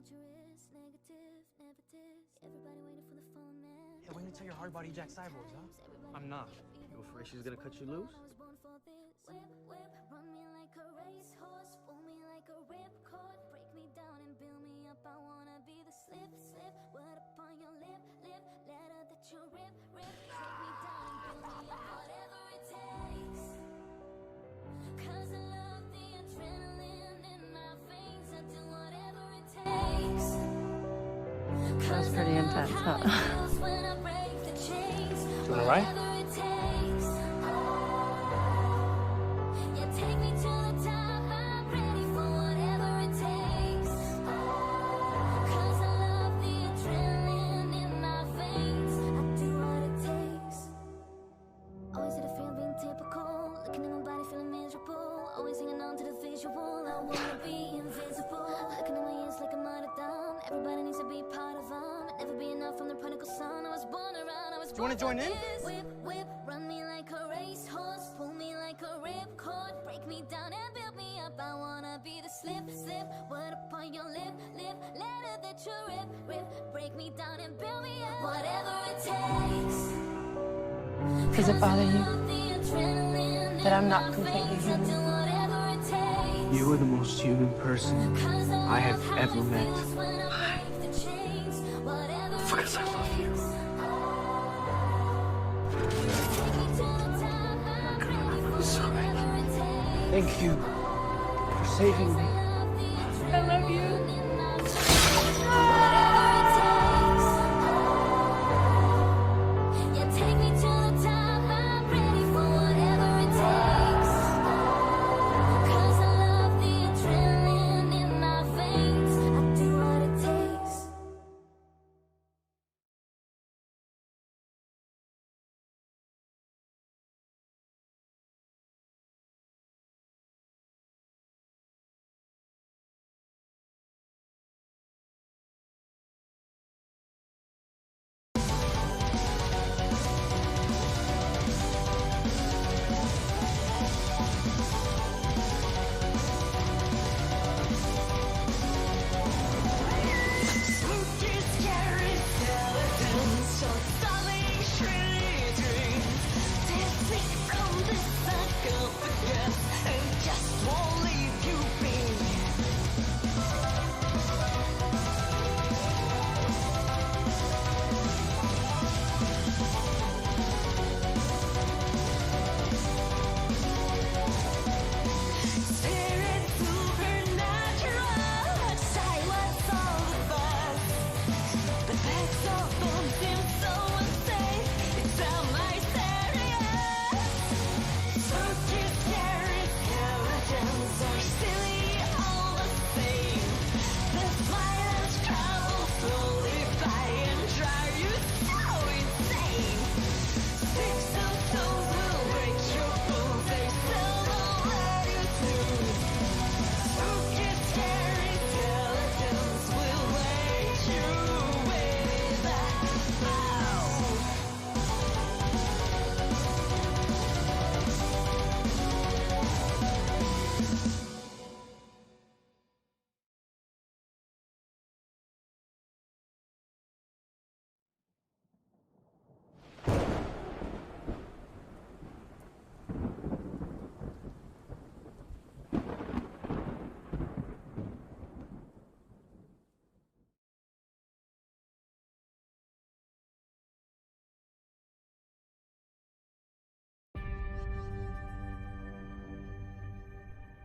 Hey, when you tell your hard body Jack Cyborgs, huh? I'm not. You afraid she's gonna cut you loose? Run me like a racehorse, pull me like a ripcord, break me down and build me up. I wanna be the slip, word upon your lip, letter that you rip, break me down and build me up. Whatever it takes, 'cause I love the adrenaline in my veins. I do whatever it takes. That's pretty intense, huh? Doing all right? Do you want to join in? Whip, run me like a racehorse, pull me like a ripcord, break me down and build me up. I wanna be the slip, word upon your lip, letter that you rip, break me down and build me up. Whatever it takes. Does it bother you that I'm not completely human? You are the most human person I have ever met. Because I love you. Sorry. Thank you for saving me. I love you.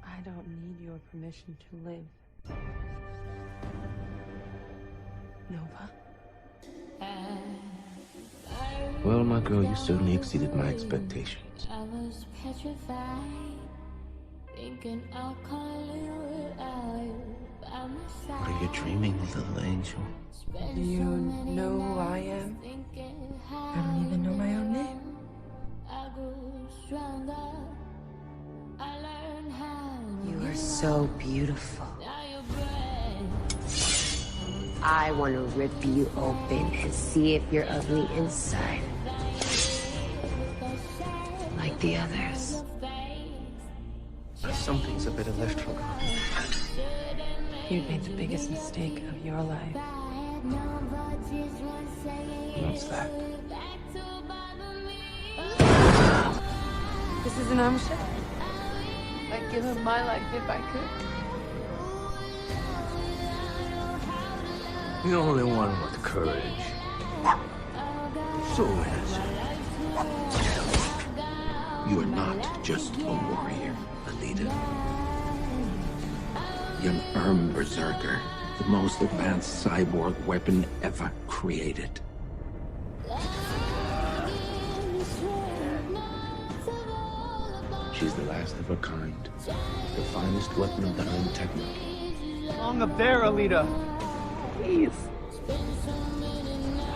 I don't need your permission to live. Nova? Well, my girl, you certainly exceeded my expectations. I was petrified, thinking I'll call you by my side. Are you dreaming, little angel? Do you know who I am? I don't even know my own name. I grew stronger. I learned how. You are so beautiful. Now your breath. I want to rip you open and see if you're ugly inside. Like the others. Some things are better left forgotten. You made the biggest mistake of your life. What's that? This is an Amsha. I'd give him my life if I could. The only one with courage. So innocent. You are not just a warrior, Alita. You're an armed berserker, the most advanced cyborg weapon ever created. She's the last of her kind, the finest weapon of the Home Technic. Along up there, Alita. Please.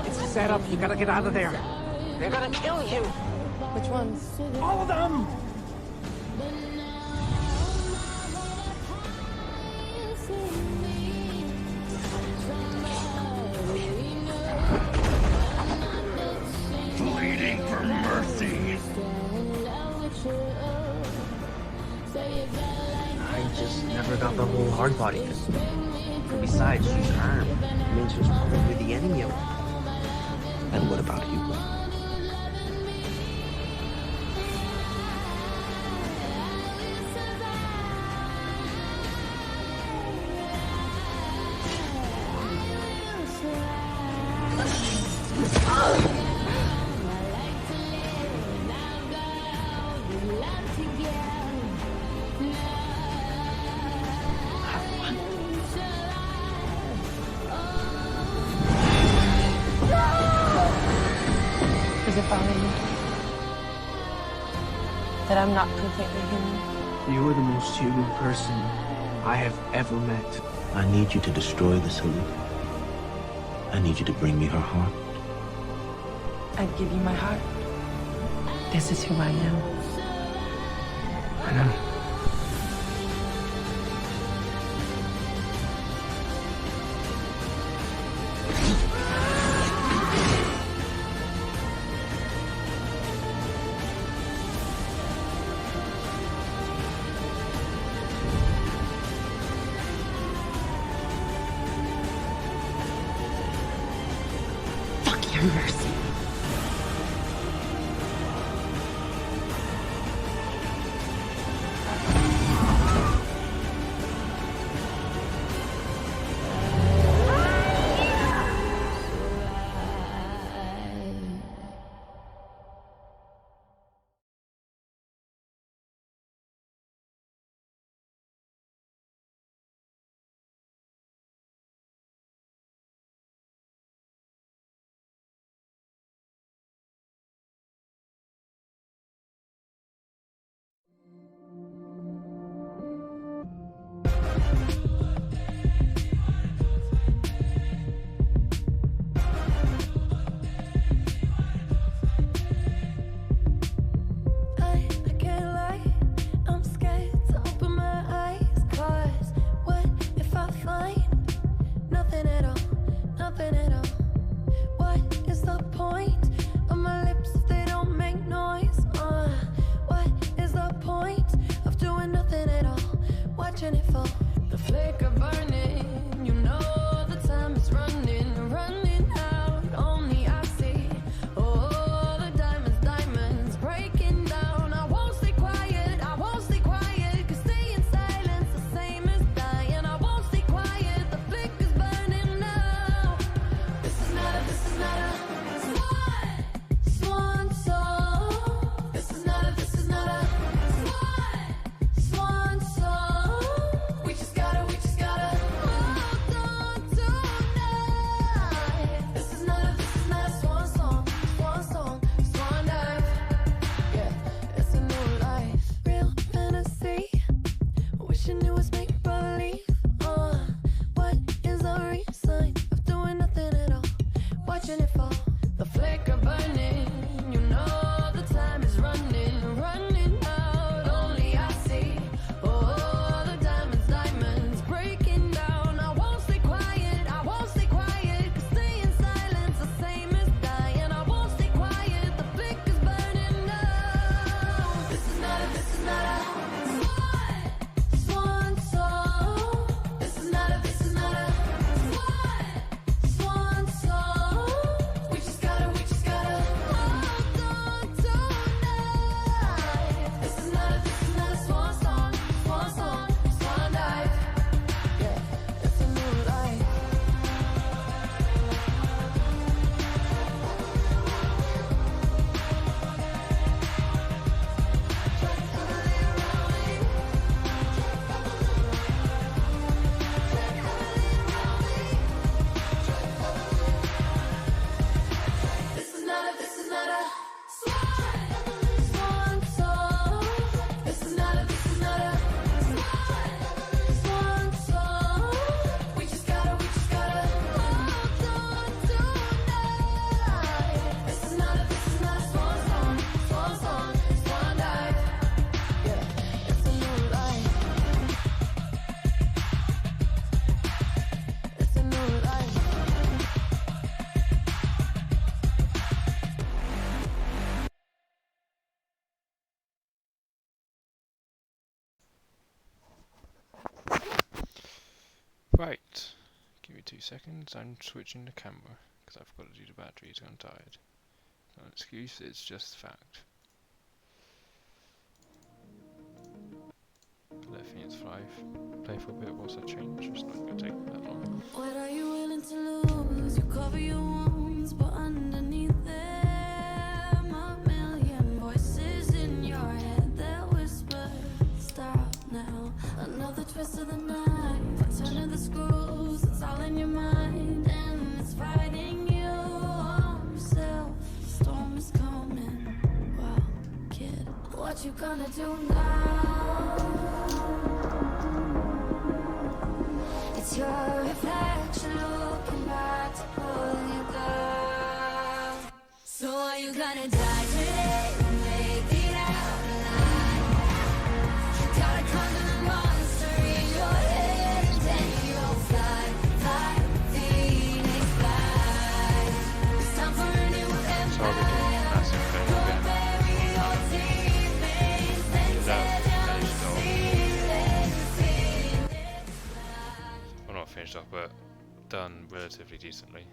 It's set up. You gotta get out of there. They're gonna kill you. Which ones? All of them. Pleading for mercy. I just never got the whole hard body thing. And besides, she's armed. It means she's probably the enemy of And what about you? Does it bother you that I'm not completely human? You are the most human person I have ever met. I need you to destroy this Alita. I need you to bring me her heart. I'd give you my heart. This is who I am. I know. Fuck your mercy. Right, give me 2 seconds, I'm switching the camera, because I've got to do the batteries, I'm tired. No excuse, it's just fact. Let Phoenix 5 play for a bit whilst I change, it's not going to take that long. What are you willing to lose? You cover your wounds, but underneath them a million voices in your head that whisper, stop now. Another twist of the knife, turning the screws, it's all in your mind, and it's fighting you on yourself. The storm is coming, wow, kid, what you gonna do now? It's your reflection looking back to pull you down. So are you gonna die today or make it out alive? You gotta conquer the monster in your head, and then you'll fly, fly, Phoenix fly. It's time for a new empire. Go bury your teammates, then tear down the ceiling, Phoenix fly. Well, not finished off, but done relatively decently.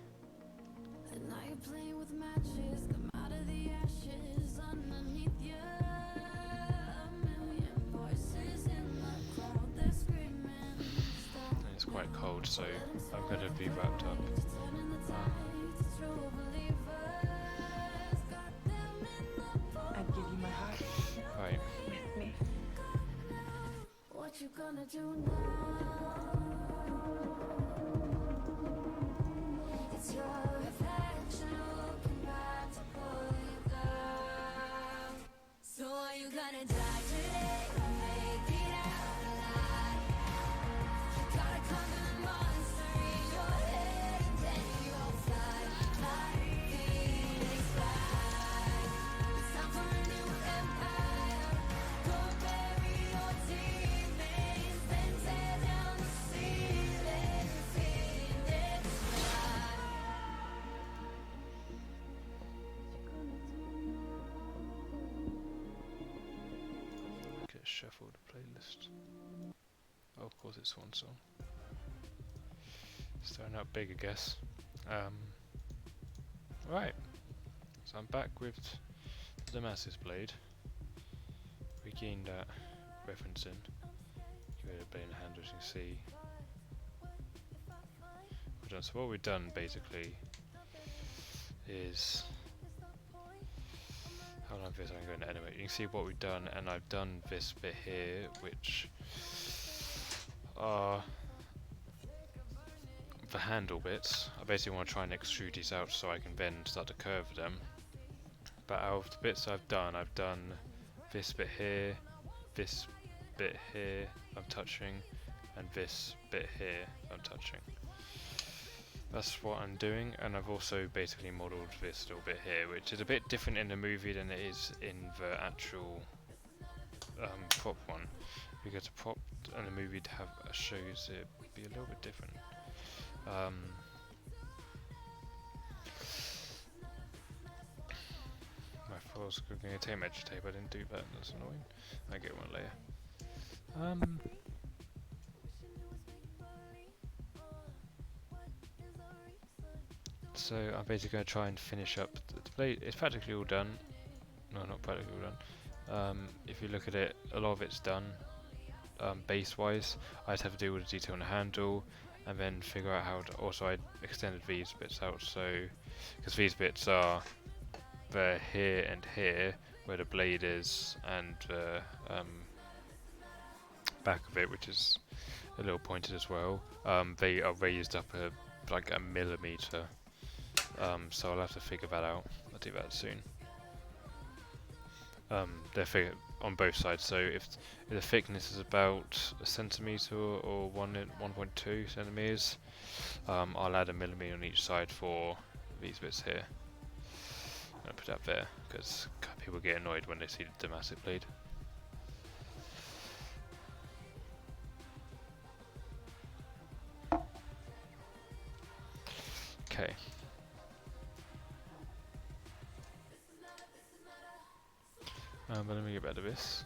And now you're playing with matches, come out of the ashes underneath you. A million voices in the crowd, they're screaming. Stop. And it's quite cold, so I'm going to be wrapped up. Turning the tide to true believers. Got them in the boat. I'd give you my heart Right, with me. What you gonna do now? It's your reflection looking back to pull you down. So are you gonna die today or make it out alive? You gotta conquer the monster in your head, and then you'll fly, fly, Phoenix fly. It's time for a new empire. Go bury your teammates, then tear down the ceiling, Phoenix fly. get shuffle the playlist. Oh, of course it's one song. Starting out big, I guess. Right, so I'm back with the Damascus Blade. Regained that reference in. Give it a blade in the hand, as you can see. We're done. So what we've done basically is, how long this I'm going to animate. You can see what we've done, and I've done this bit here, which are the handle bits. I basically want to try and extrude these out so I can then start to curve them. But out of the bits I've done this bit here, this bit here I'm touching, and this bit here I'm touching. That's what I'm doing, and I've also basically modelled this little bit here, which is a bit different in the movie than it is in the actual prop one, because the prop and the movie shows it be a little bit different. My file's going to take magic tape, I didn't do that, that's annoying. I get one later. So I'm basically going to try and finish up the blade. It's practically all done. No, not practically all done. If you look at it, a lot of it's done. Base wise, I just have to deal with the detail on the handle, and then figure out how to. Also, I extended these bits out, so because these bits are there, here and here, where the blade is, and the back of it, which is a little pointed as well. They are raised up like a millimeter. So I'll have to figure that out. I'll do that soon. They're figured on both sides, so if the thickness is about a centimeter or 1.2 centimeters, I'll add a millimeter on each side for these bits here. I'm gonna put that there because people get annoyed when they see the Damascus blade. Okay. But let me get back to this.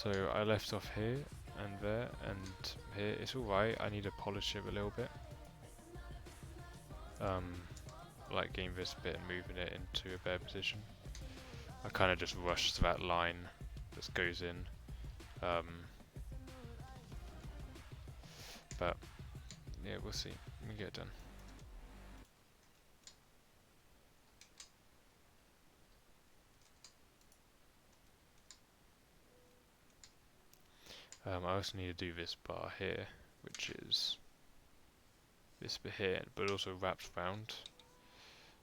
So I left off here and there and here. It's alright, I need to polish it a little bit. Like getting this bit and moving it into a better position. I kind of just rushed that line that goes in. But yeah, we'll see. We get it done. I also need to do this bar here, which is this bit here, but it also wraps round.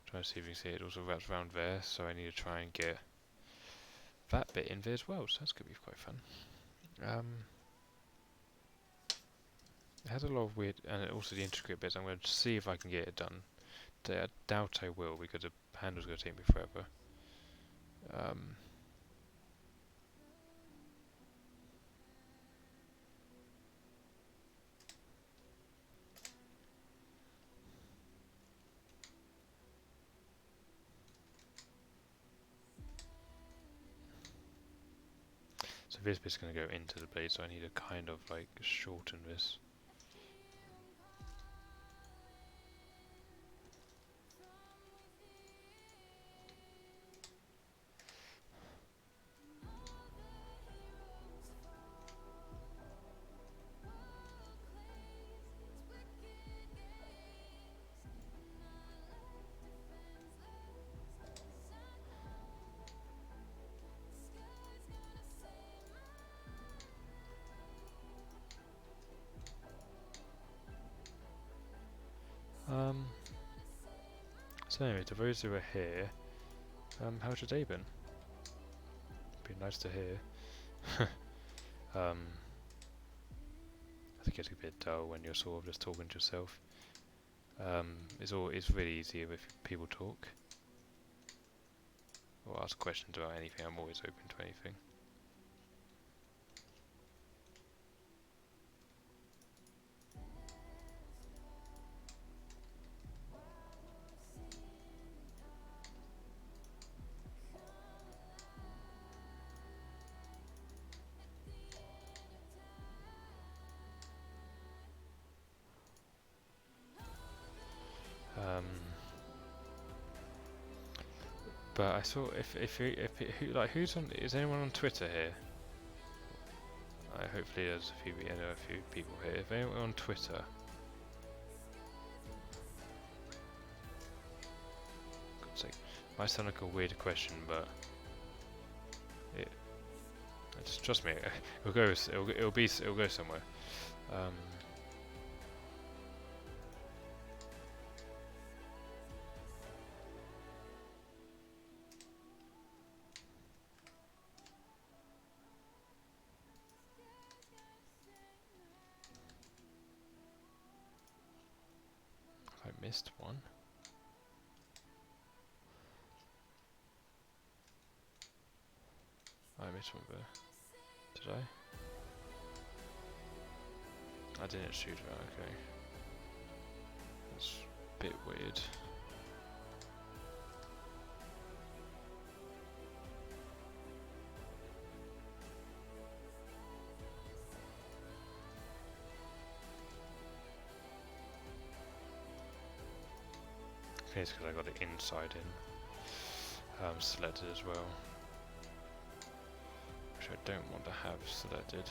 Trying to see if you can see it also wraps around there, so I need to try and get that bit in there as well, so that's going to be quite fun. It has a lot of weird, and also the intricate bits. I'm going to see if I can get it done. I doubt I will, because the handle's going to take me forever. So this bit's going to go into the blade, so I need to kind of like shorten this. So anyway, to those who are here, how's your day been? Be nice to hear. I think it's a bit dull when you're sort of just talking to yourself. It's really easy if people talk or ask questions about anything. I'm always open to anything. But I saw who's on? Is anyone on Twitter here? Hopefully there's a few people here. If anyone on Twitter, God's sake, might sound like a weird question, but just trust me, it'll go somewhere. I missed one. I missed one there. Did I? I didn't shoot that, okay. That's a bit weird. Okay, it's because I got it inside in. Selected as well. Which I don't want to have selected.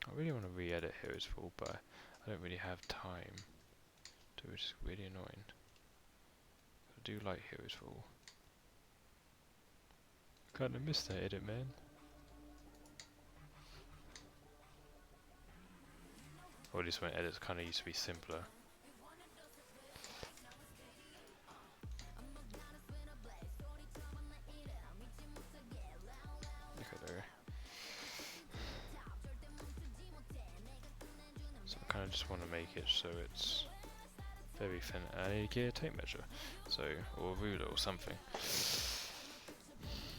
I really want to re-edit Heroes Fall, but I don't really have time, which is really annoying. I do like Heroes Fall. I kind of missed that edit, man. Or at least when edits kind of used to be simpler. Okay, there. So I kind of just want to make it so it's very thin, and I need to get a tape measure, so, or a ruler or something.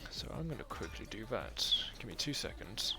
So I'm going to quickly do that. Give me 2 seconds.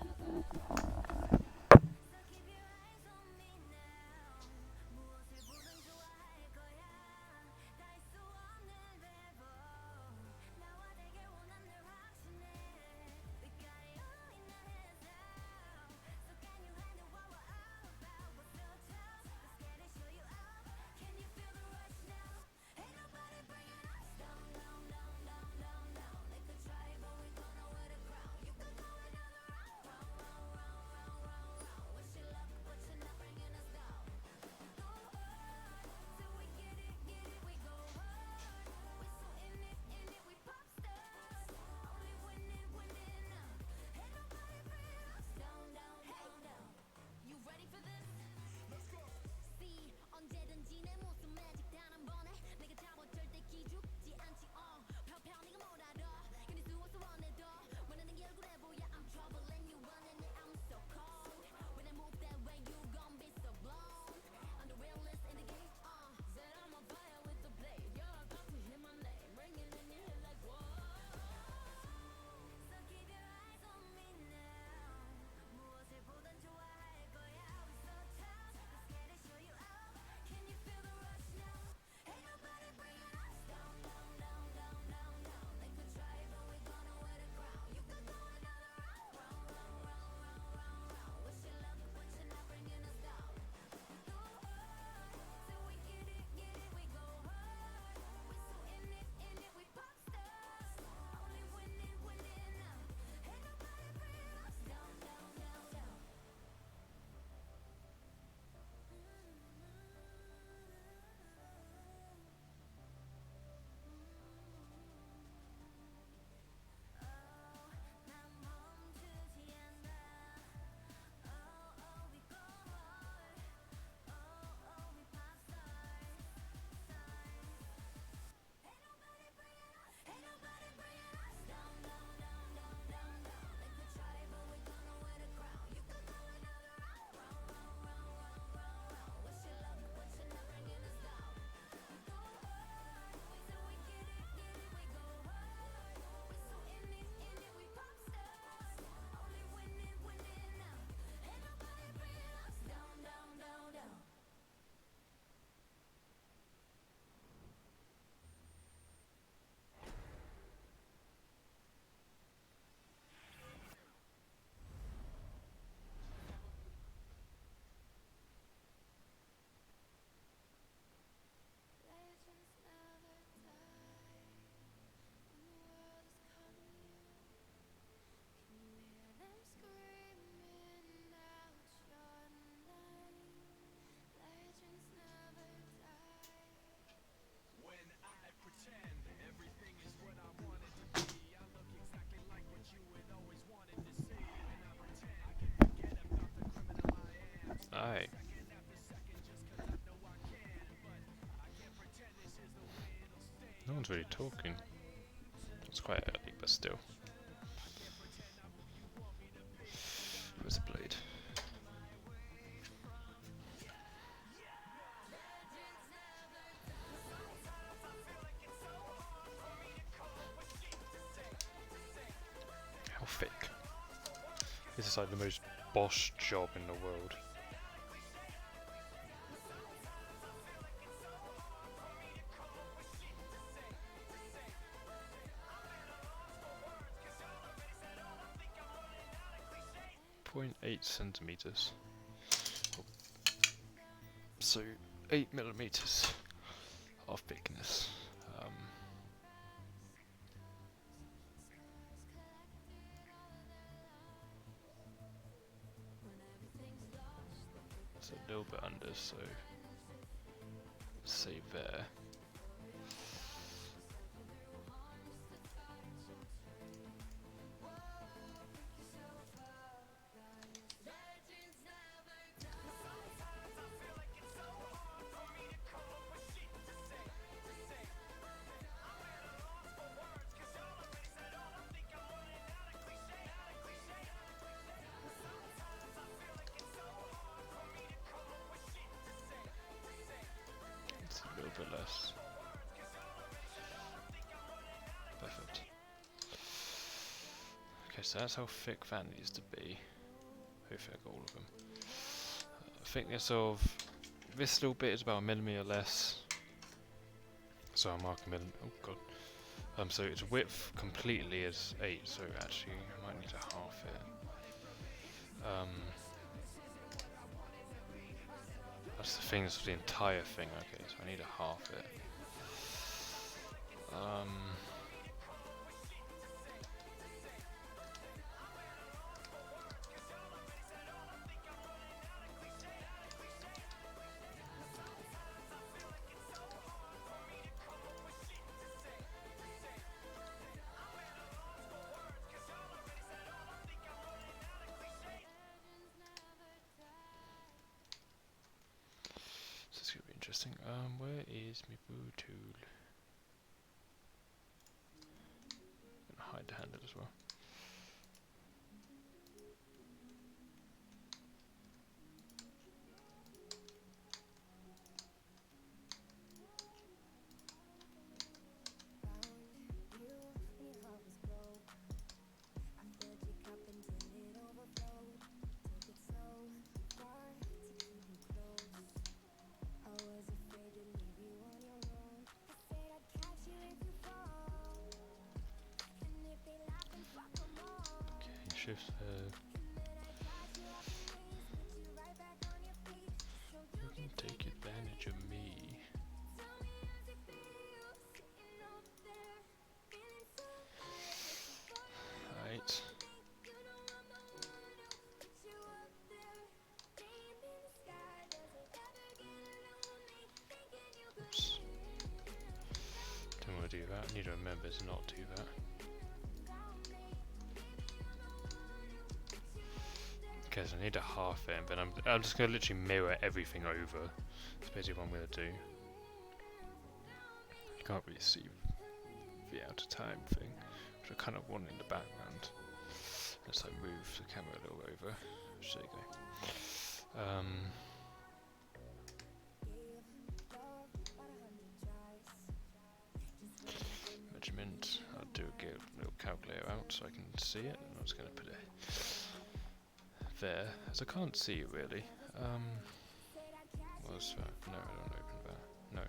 Aye. No one's really talking. It's quite early, but still. Where's the blade? How thick? This is like the most boss job in the world. .8 centimeters. So 8 millimeters of thickness. It's a little bit under, so say there. bit less. Perfect. Okay, so that's how thick that needs to be. Hopefully I got all of them. Thickness of this little bit is about 1 millimeter less. So I'll mark a millimeter. Oh god. So its width completely is 8, so actually I might need to half it. That's the thing, that's the entire thing. Okay, so I need to half it. So it's gonna be interesting. Where is my blue tool? I'm gonna hide the handle as well. Shift you can take advantage of me. Right. Oops. Don't want to do that. I need to remember to not do that. Okay, so I need to half it, but I'm just gonna literally mirror everything over. That's basically what I'm gonna do. You can't really see the out of time thing, which I kind of want in the background. Unless I move the camera a little over. There you go. Measurement. I'll do a little calculator out so I can see it, and I'm just gonna put it there, as I can't see it really. What's that? No, I don't open that. No.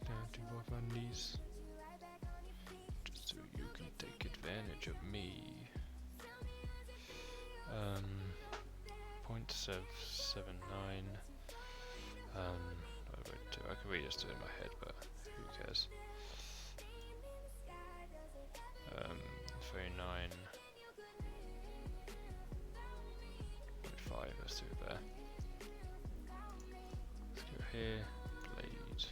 Down to off on these, just so you can take advantage of me. 0.779. I can really just do it in my head, but who cares? 39.5, let's do it there. Let's go here, blade.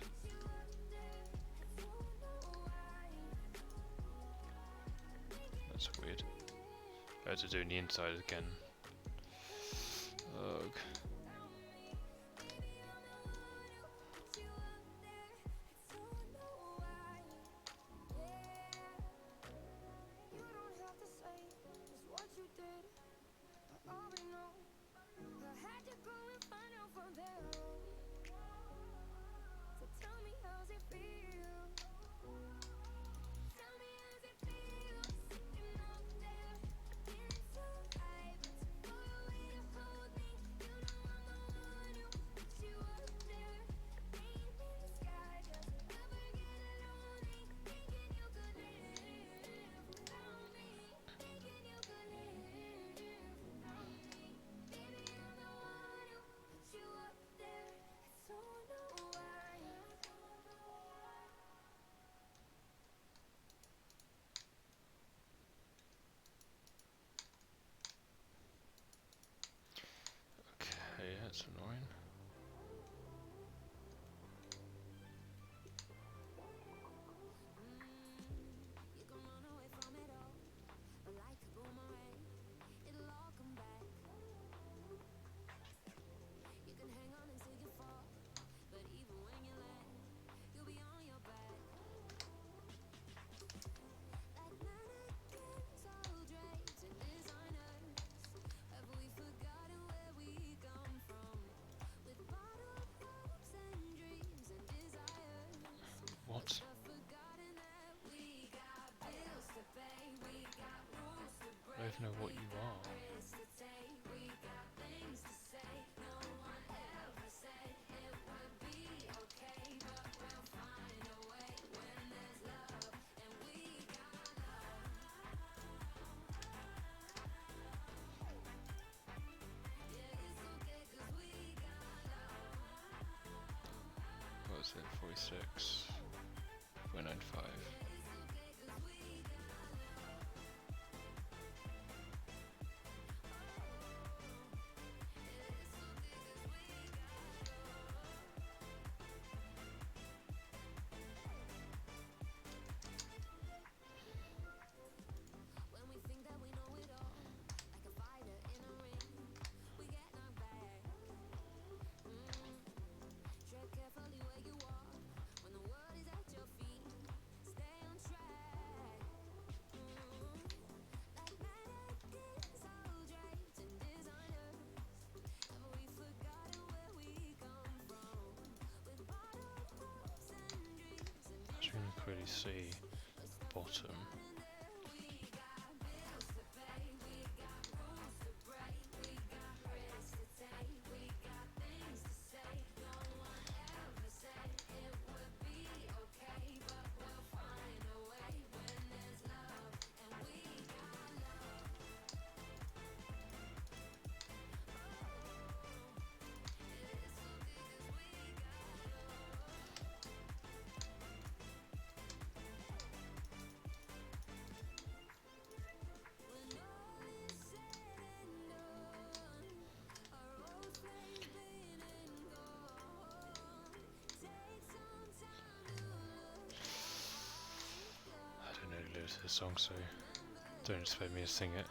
That's weird. I had to do the inside again. Ugh. Is it 46? 495. You can clearly see the bottom. I don't know the lyrics of the song, so don't expect me to sing it.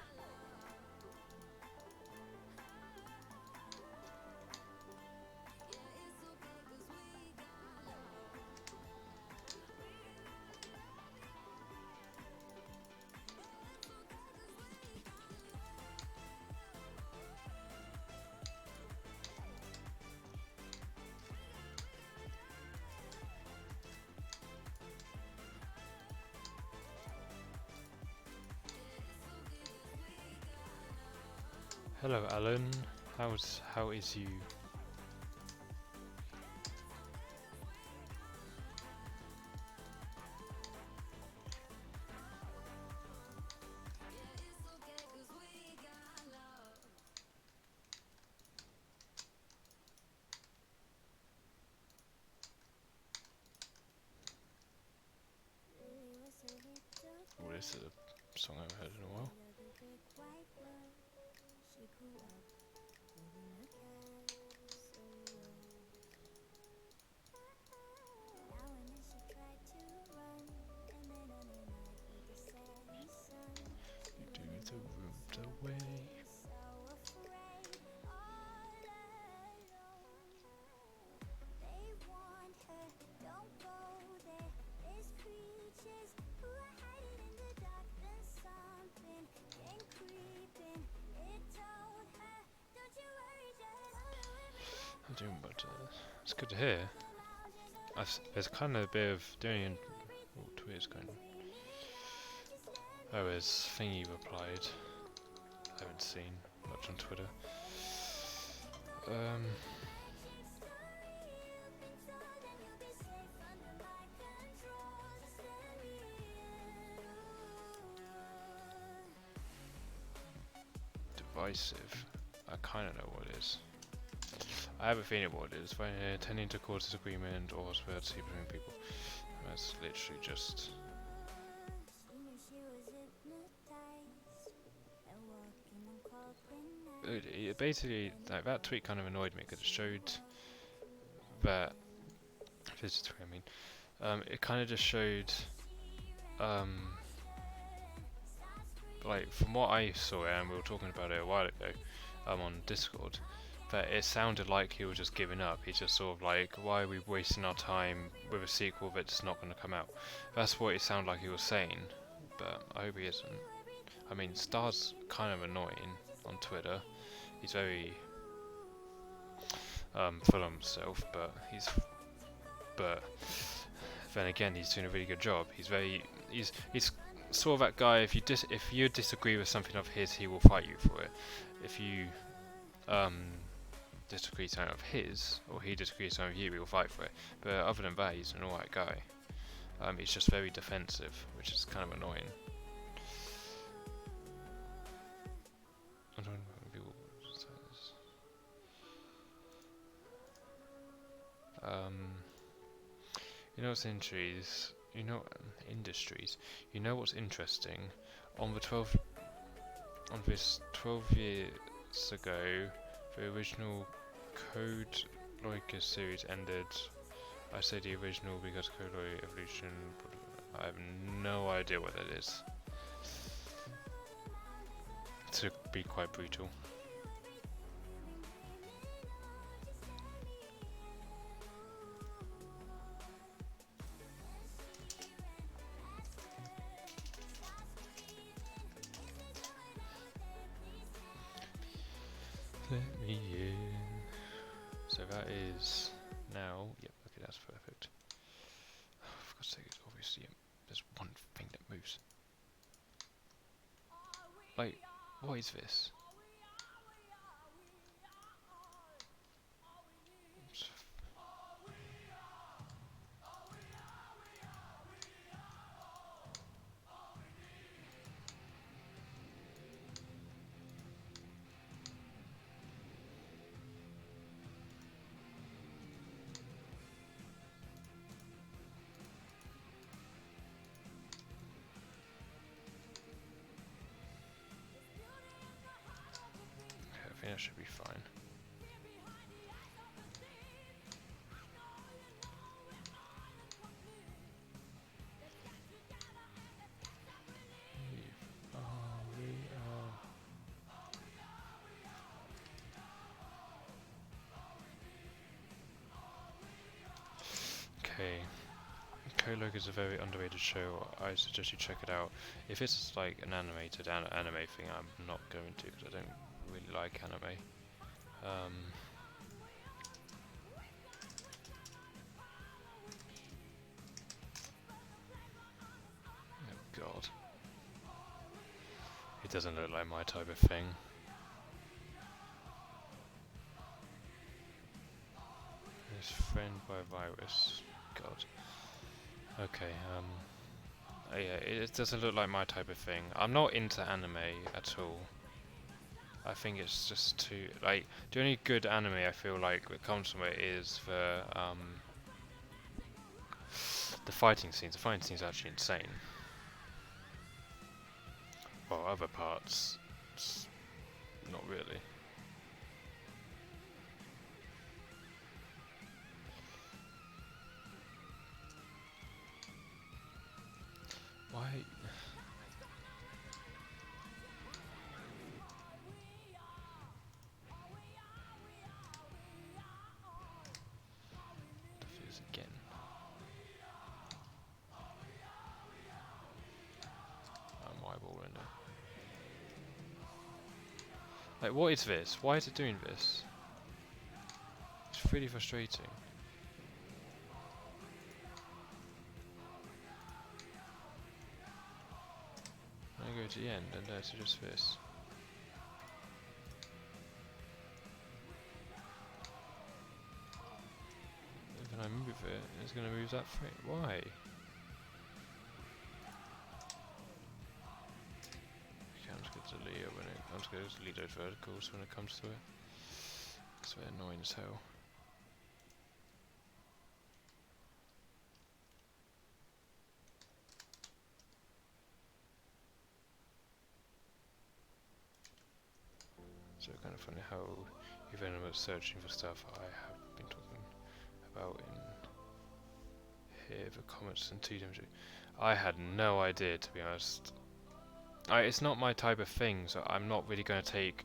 Hello Alan, how is you? Oh, this is a song I haven't heard in a while. You do the root away. I'm doing, but it's good to hear. There's kind of a bit of doing. Oh, Twitter's going. Oh, there's Thingy replied. I haven't seen much on Twitter. Divisive. I kind of know what it is. I have a feeling what it is. When tending to cause disagreement or hostility between people. That's literally just. It basically, like, that tweet kind of annoyed me because it showed that. This is what I mean. It kind of just showed. Like, from what I saw, and we were talking about it a while ago, on Discord, that it sounded like he was just giving up. He's just sort of like, why are we wasting our time with a sequel that's not going to come out? That's what it sounded like he was saying, but I hope he isn't. I mean, Star's kind of annoying on Twitter. He's very full on himself, but then again, he's doing a really good job. He's sort of that guy. If you disagree with something of his, he will fight you for it. If you disagree with something of his, or he disagrees with something of you, he will fight for it. But other than that, he's an alright guy. He's just very defensive, which is kind of annoying. I don't know if people say this. You know what's industries? You know industries. You know what's interesting? On the 12, on this 12 years ago, the original Code Lycus series ended. I say the original because Code Lycus Evolution. I have no idea what that is. To be quite brutal. Let me in. So that is now. Yep. Okay, that's perfect. Oh, for God's sake, obviously there's one thing that moves. Like, what is this? I think that should be fine. Okay. Kolog is a very underrated show. I suggest you check it out. If it's like an animated anime thing, I'm not going to because I don't really like anime. Oh God. It doesn't look like my type of thing. It's friend by virus. God. Okay, yeah, it doesn't look like my type of thing. I'm not into anime at all. I think it's just too, like, the only good anime I feel like that comes from it is the fighting scenes. The fighting scenes are actually insane. Well, other parts, not really. Why? Diffuse again. I'm eyeballing it. Like, what is this? Why is it doing this? It's really frustrating. I go to the end and there's just this. If I move it, it's going to move that frame. Why? Okay, I'm just going to delete it when it. I'm just going to delete those verticals when it comes to it. It's very annoying as hell. So kind of funny how even when I was searching for stuff I have been talking about in here, the comments and TDMG. I had no idea, to be honest. It's not my type of thing, so I'm not really going to take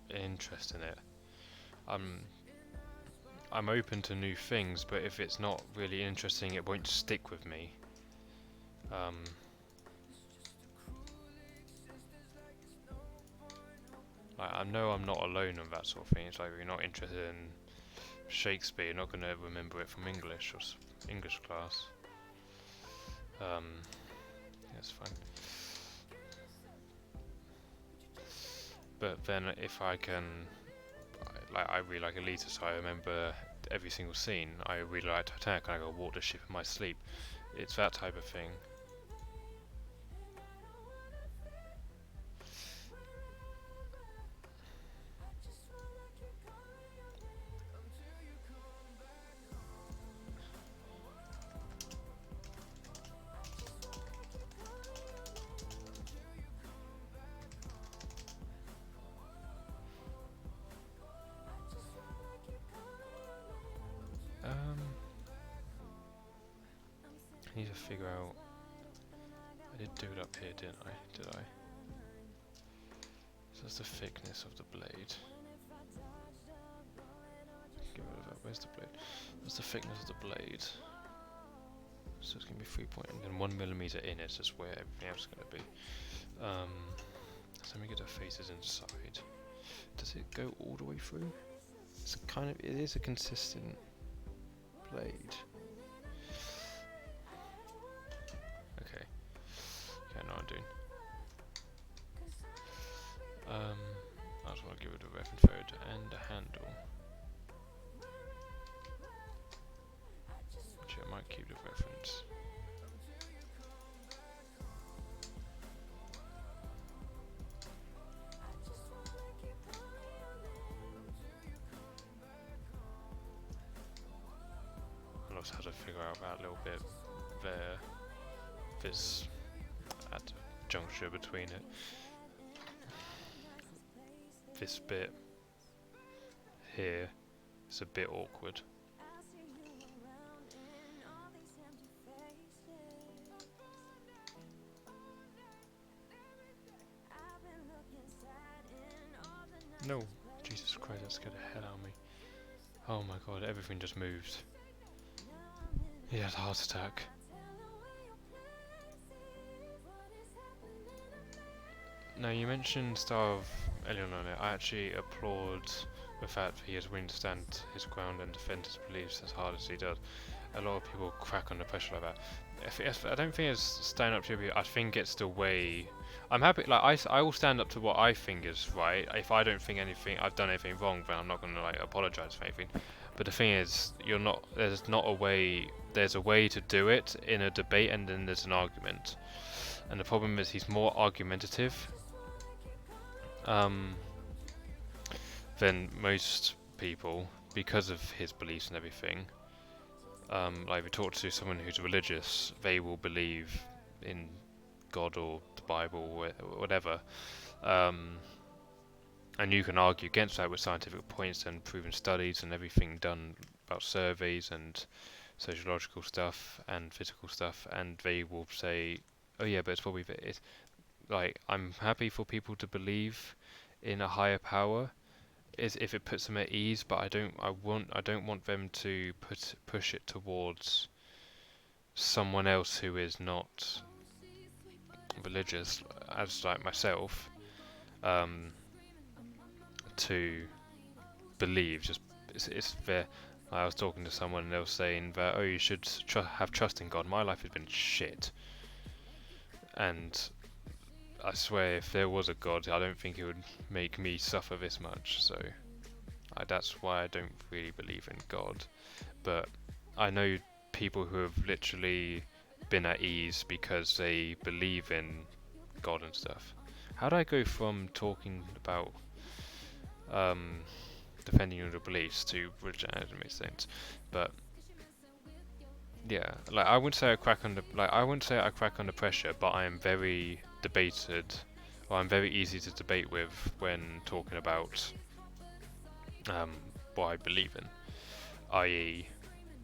interest in it. I'm open to new things, but if it's not really interesting, it won't stick with me. I know I'm not alone on that sort of thing. It's like if you're not interested in Shakespeare, you're not going to remember it from English or English class. That's fine. But then if I can, I really like Alita, so I remember every single scene. I really like Titanic, and I go walk the ship in my sleep. It's that type of thing. I need to figure out. I did do it up here, didn't I? Did I? So that's the thickness of the blade. Get rid of that. Where's the blade? That's the thickness of the blade. So it's gonna be 3 point, and then 1mm in it is where everything else is gonna be. So let me get the faces inside. Does it go all the way through? It's kind of. It is a consistent blade. Okay. Okay, I know what I'm doing. I just want to give it a reference thread and a handle. Actually, I might keep the reference. I also had to figure out that little bit there. If it's at the juncture between it. This bit here is a bit awkward. No, Jesus Christ, that scared the hell out of me. Oh my god, everything just moved. He had a heart attack. Now you mentioned Star of Elyon on it. I actually applaud the fact that he is willing to stand his ground and defend his beliefs as hard as he does. A lot of people crack under pressure like that. I don't think it's stand up to you. I think it's the way. I'm happy. Like I will stand up to what I think is right. If I don't think I've done anything wrong, then I'm not going to like apologize for anything. But the thing is, there's not a way. There's a way to do it in a debate, and then there's an argument. And the problem is he's more argumentative than most people because of his beliefs and everything. Like if you talk to someone who's religious, they will believe in God or the Bible or whatever. And you can argue against that with scientific points and proven studies and everything done about surveys and sociological stuff and physical stuff, and they will say, oh yeah, but it's probably it's like, I'm happy for people to believe in a higher power if it puts them at ease, but I don't want them to push it towards someone else who is not religious, as like myself, to believe. Just it's fair. I was talking to someone and they were saying that, oh, you should have trust in God. My life has been shit, and I swear if there was a God, I don't think it would make me suffer this much. So that's why I don't really believe in God. But I know people who have literally been at ease because they believe in God and stuff. How do I go from talking about defending your beliefs to religion? That doesn't make sense. But yeah, like I wouldn't say I crack under pressure, but I am very debated, or I'm very easy to debate with when talking about what I believe in. I.e.,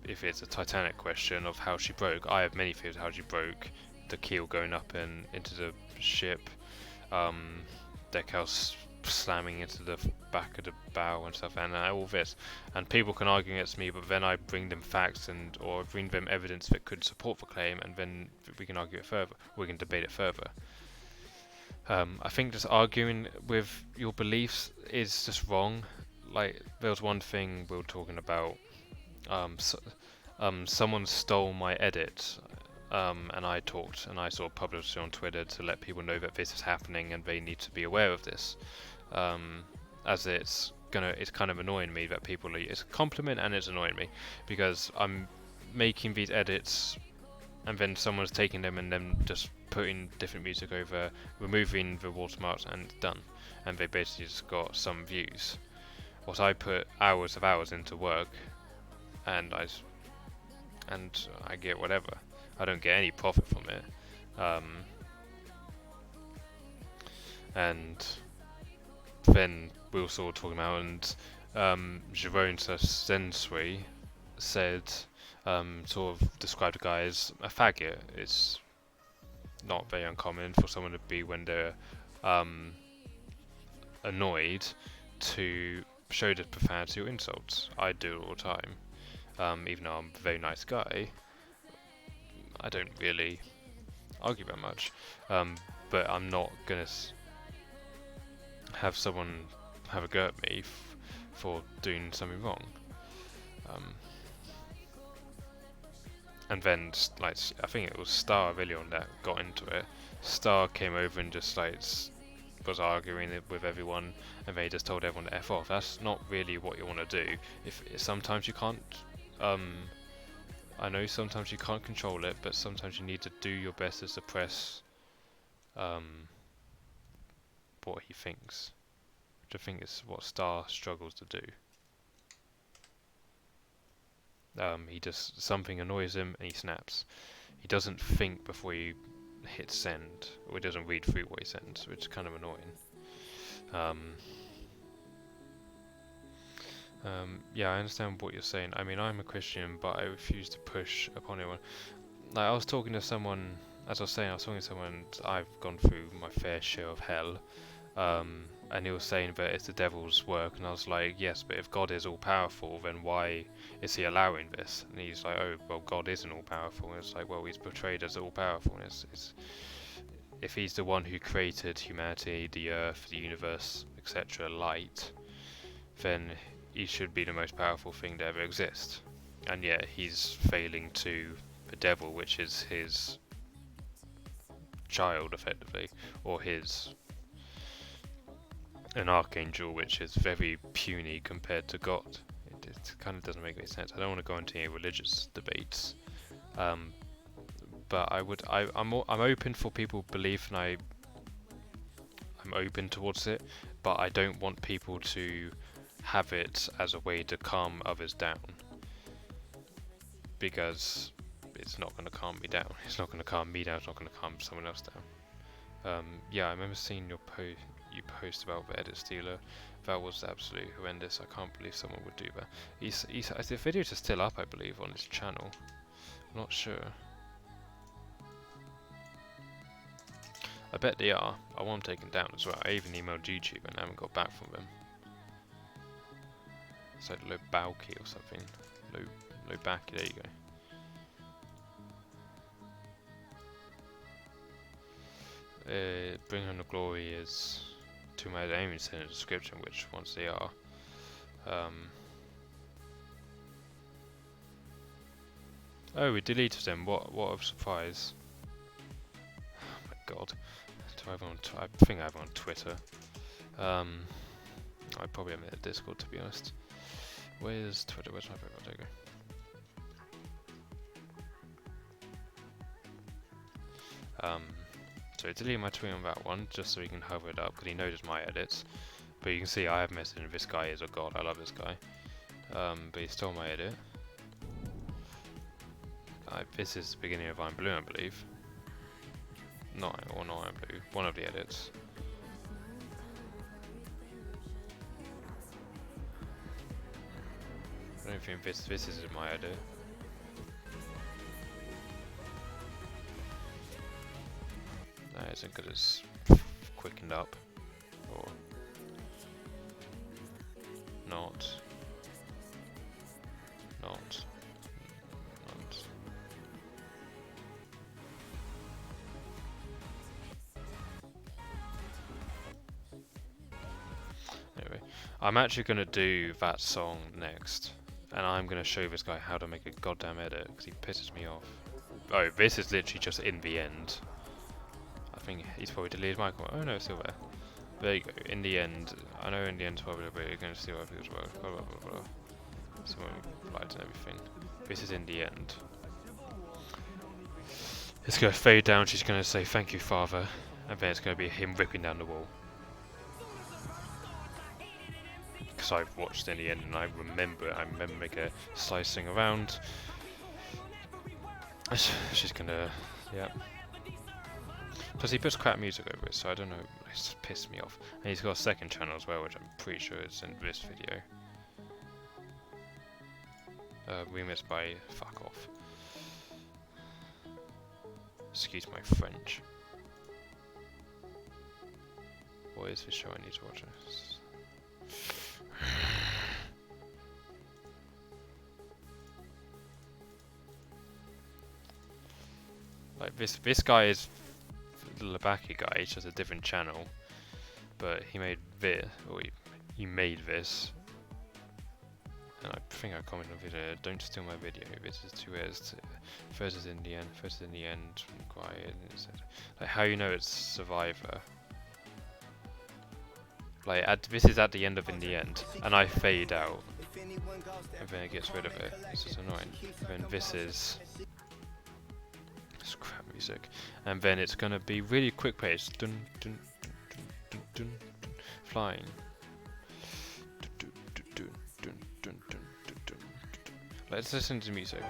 if it's a Titanic question of how she broke, I have many theories how she broke. The keel going up and into the ship, deckhouse slamming into the back of the bow and stuff, and all this. And people can argue against me, but then I bring them facts or bring them evidence that could support the claim, and then we can argue it further. We can debate it further. I think just arguing with your beliefs is just wrong. Like, there was one thing we were talking about. Someone stole my edit, and I talked, and I sort of published it on Twitter to let people know that this is happening and they need to be aware of this. As it's kind of annoying me that people it's a compliment and it's annoying me because I'm making these edits and then someone's taking them and then just putting different music over, removing the watermarks, and done. And they basically just got some views. What I put hours into work, and I get whatever. I don't get any profit from it. And then we were sort of talking about, and Jerome Sensui said, sort of described a guy as a faggot. It's not very uncommon for someone to be when they're annoyed to show the profanity or insults. I do it all the time. Even though I'm a very nice guy, I don't really argue that much. But I'm not gonna have someone have a go at me for doing something wrong. And then, like, I think it was Star really on that got into it. Star came over and just like was arguing with everyone, and they just told everyone to F off. That's not really what you want to do. If sometimes you can't, I know sometimes you can't control it, but sometimes you need to do your best to suppress what he thinks, which I think is what Star struggles to do. He just, something annoys him and he snaps. He doesn't think before he hits send, or he doesn't read through what he sends, which is kind of annoying. Yeah, I understand what you're saying. I mean, I'm a Christian, but I refuse to push upon anyone. Like, I was talking to someone, as I was saying, I was talking to someone, I've gone through my fair share of hell, and he was saying that it's the devil's work, and I was like, yes, but if God is all-powerful, then why is he allowing this? And he's like, oh, well, God isn't all-powerful. And it's like, well, he's portrayed as all-powerful. And if he's the one who created humanity, the earth, the universe, etc., light, then he should be the most powerful thing to ever exist. And yet he's failing to the devil, which is his child, effectively, or an archangel, which is very puny compared to God. It kind of doesn't make any sense. I don't want to go into any religious debates, but I'm open for people belief, and I'm open towards it, but I don't want people to have it as a way to calm others down, because it's not going to calm me down. It's not going to calm me down. It's not going to calm someone else down. Yeah, I remember seeing your post about the edit stealer. That was absolutely horrendous. I can't believe someone would do that. The videos are still up, I believe, on his channel. I'm not sure. I bet they are. I want them taken down as well. I even emailed YouTube and I haven't got back from them. It's like Lobauki or something. Lobaki, there you go. Bring Home the Glory is to my name in the description, which ones they are. Oh, we deleted them. What a surprise! Oh my god. I think I have on Twitter. I probably have it at Discord, to be honest. Where's Twitter? Where's my profile? There you go. So I deleted my tweet on that one, just so he can hover it up, because he noticed my edits. But you can see I have messaged him, this guy is a god, I love this guy. But he stole my edit. This is the beginning of I'm Blue, I believe. Not I'm Blue, one of the edits. I don't think this is my edit. That isn't good as quickened up, or not. Anyway, I'm actually going to do that song next, and I'm going to show this guy how to make a goddamn edit, because he pisses me off. Oh, this is literally just in the end. I think he's probably deleted my comment. Oh no, it's still there. There you go. In the end, I know in the end probably you're going to see what as well. Blah blah blah blah. Someone replied and everything. This is in the end. It's going to fade down. She's going to say thank you, Father, and then it's going to be him ripping down the wall. Because I've watched in the end and I remember it. I remember making a slicing around. She's going to, yeah. Plus he puts crap music over it, so I don't know, it's pissed me off. And he's got a second channel as well, which I'm pretty sure is in this video. remixed by Fuck Off. Excuse my French. What is this show I need to watch? Like this guy is the Labaki guy. He's just a different channel, but he made this, or he made this. And I think I commented on the video, don't steal my video, this is 2 airs, first is in the end, quiet, like how you know it's Survivor. Like this is at the end of In the End, and I fade out, and then it gets rid of it, it's just annoying. And then this is, it's crap music, and then it's gonna be really quick pace, dun dun dun dun dun dun, dun flying. Let's listen to music.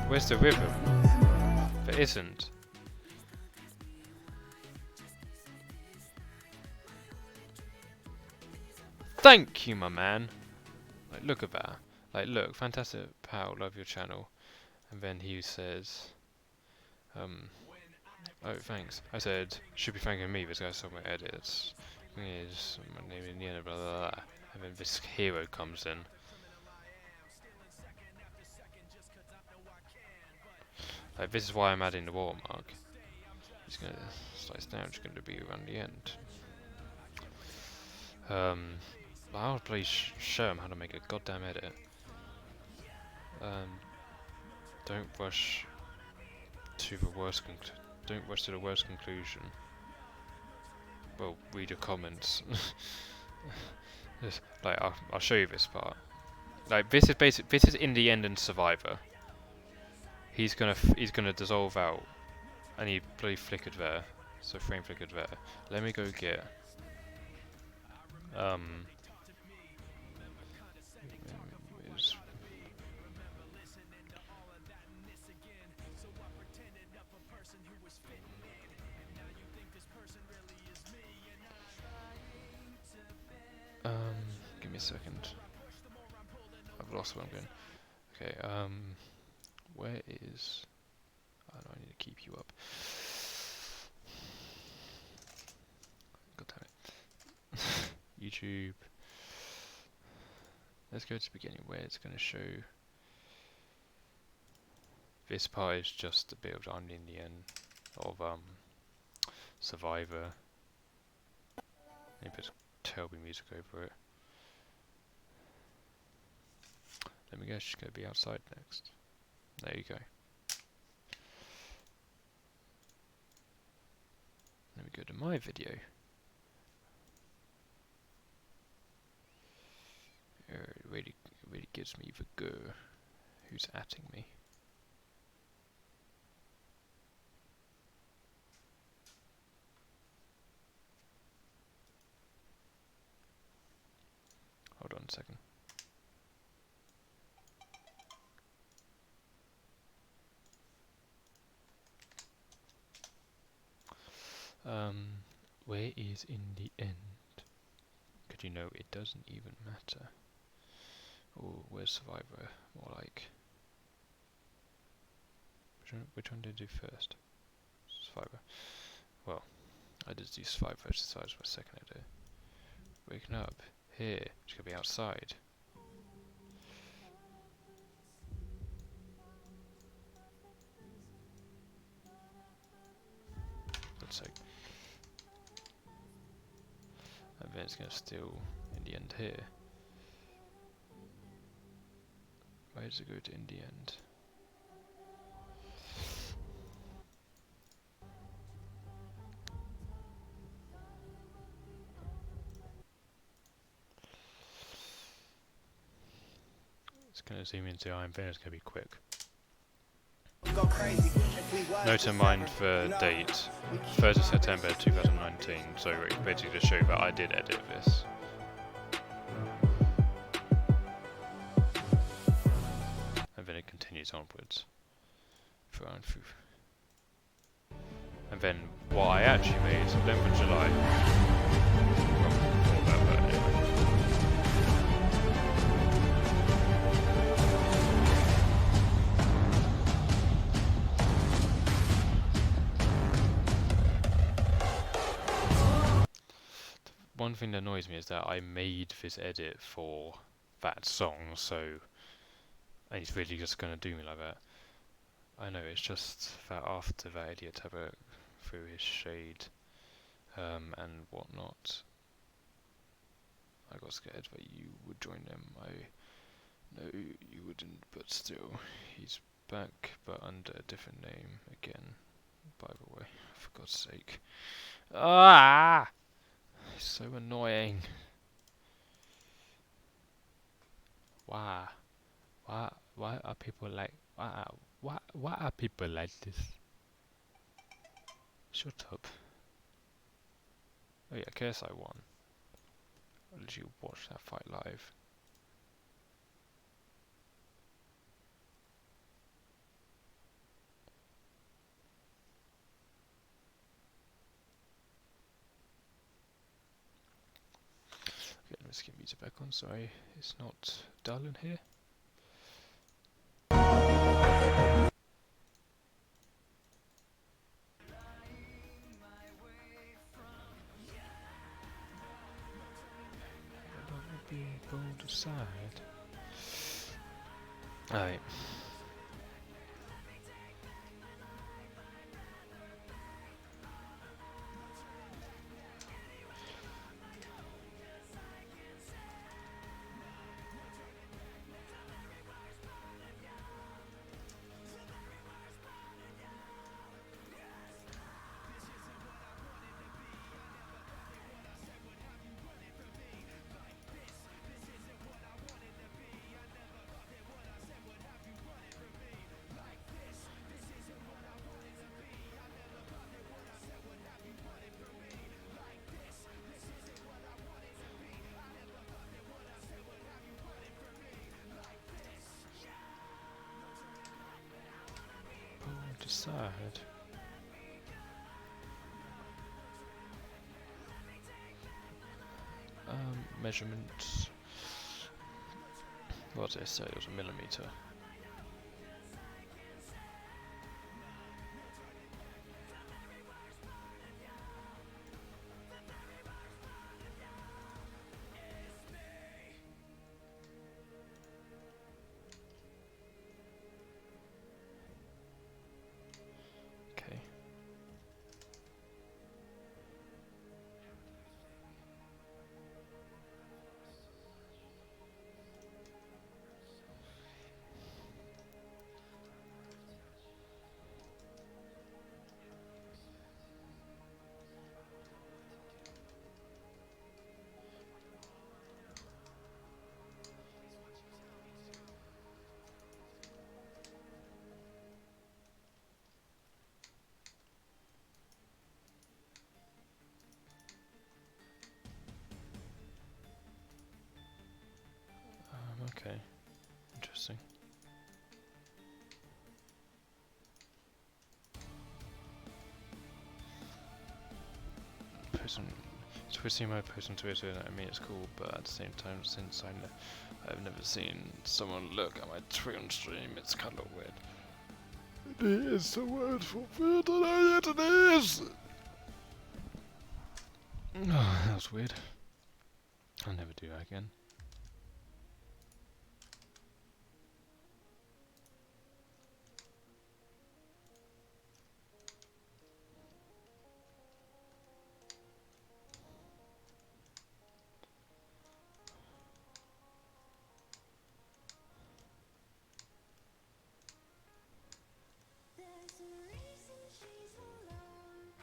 Where's the rhythm? There isn't. Thank you, my man. Like, look at that. Like, look, fantastic, pal, love your channel. And then he says, oh, thanks. I said, should be thanking me, this guy saw my edits. Is my name in the end, blah, blah, blah. And then this hero comes in. Like, this is why I'm adding the watermark. He's gonna slice down, it's gonna be around the end. I'll please show him how to make a goddamn edit. Don't rush to the worst conclusion. Well, read your comments. Like, I'll show you this part. Like, this is basic. This is In the End and Survivor. He's gonna dissolve out, and he bloody flickered there. So frame flickered there. Let me go get. Give me a second. I've lost where I'm going. Okay, where is... Oh no, I need to keep you up. God damn it. YouTube. Let's go to the beginning where it's going to show... This part is just the build on in the end of Survivor. Maybe put Toby music over it. Let me guess, she's going to be outside next. There you go. Let me go to my video. It really gives me the go. Who's atting me? Hold on a second. Where is In the End? Could you know it doesn't even matter? Or where's Survivor? More like... Which one did I do first? Survivor. Well, I did do Survivor exercise for a second I did. Waking up. Here. It's gonna be outside. Let's see. And then it's gonna still In the End here. Where does it go to In the End? It's gonna zoom into Iron Vein, it's gonna be quick. Note in mind the date, 3rd of September 2019, so basically to show that I did edit this. And then it continues onwards. And then what I actually made, 11th of July. Well, before that, but anyway. One thing that annoys me is that I made this edit for that song, so and he's really just gonna do me like that. I know, it's just that after that idiot have a through his shade and whatnot, I got scared that you would join them. I know you wouldn't, but still, he's back, but under a different name again, by the way, for God's sake. Ah! It's so annoying. Why? Why are people like... Why are people like this? Shut up. Oh yeah, KSI won. Did you watch that fight live? Okay, let's get music back on. Sorry, it's not dull in here. People decide. Alright. Decide. Measurement. What did I say? It was a millimeter. Okay. Okay. Interesting. Twisting my post on Twitter, I mean it's cool, but at the same time, since I've never seen someone look at my Twitch stream, it's kind of weird. It is the word for weird, and I yet it is! Oh, that was weird. I'll never do that again. There's a reason she's alone.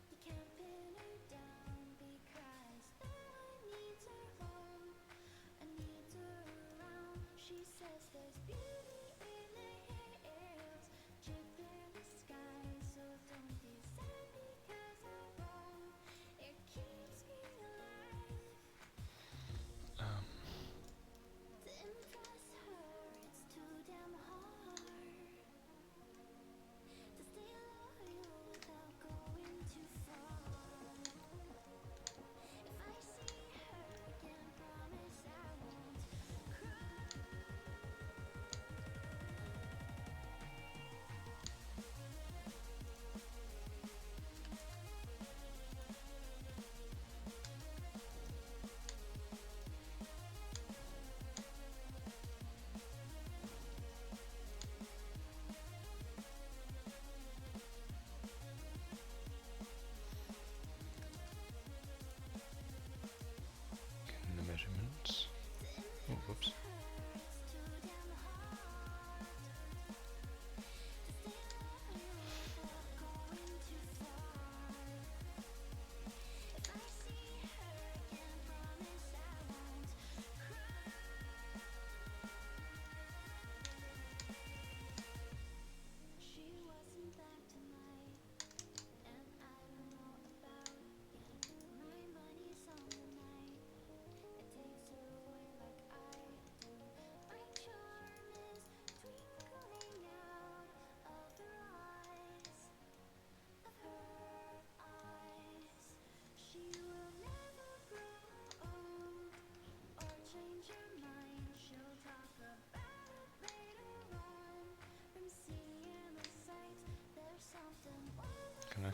You can't pin her down because no one needs her home.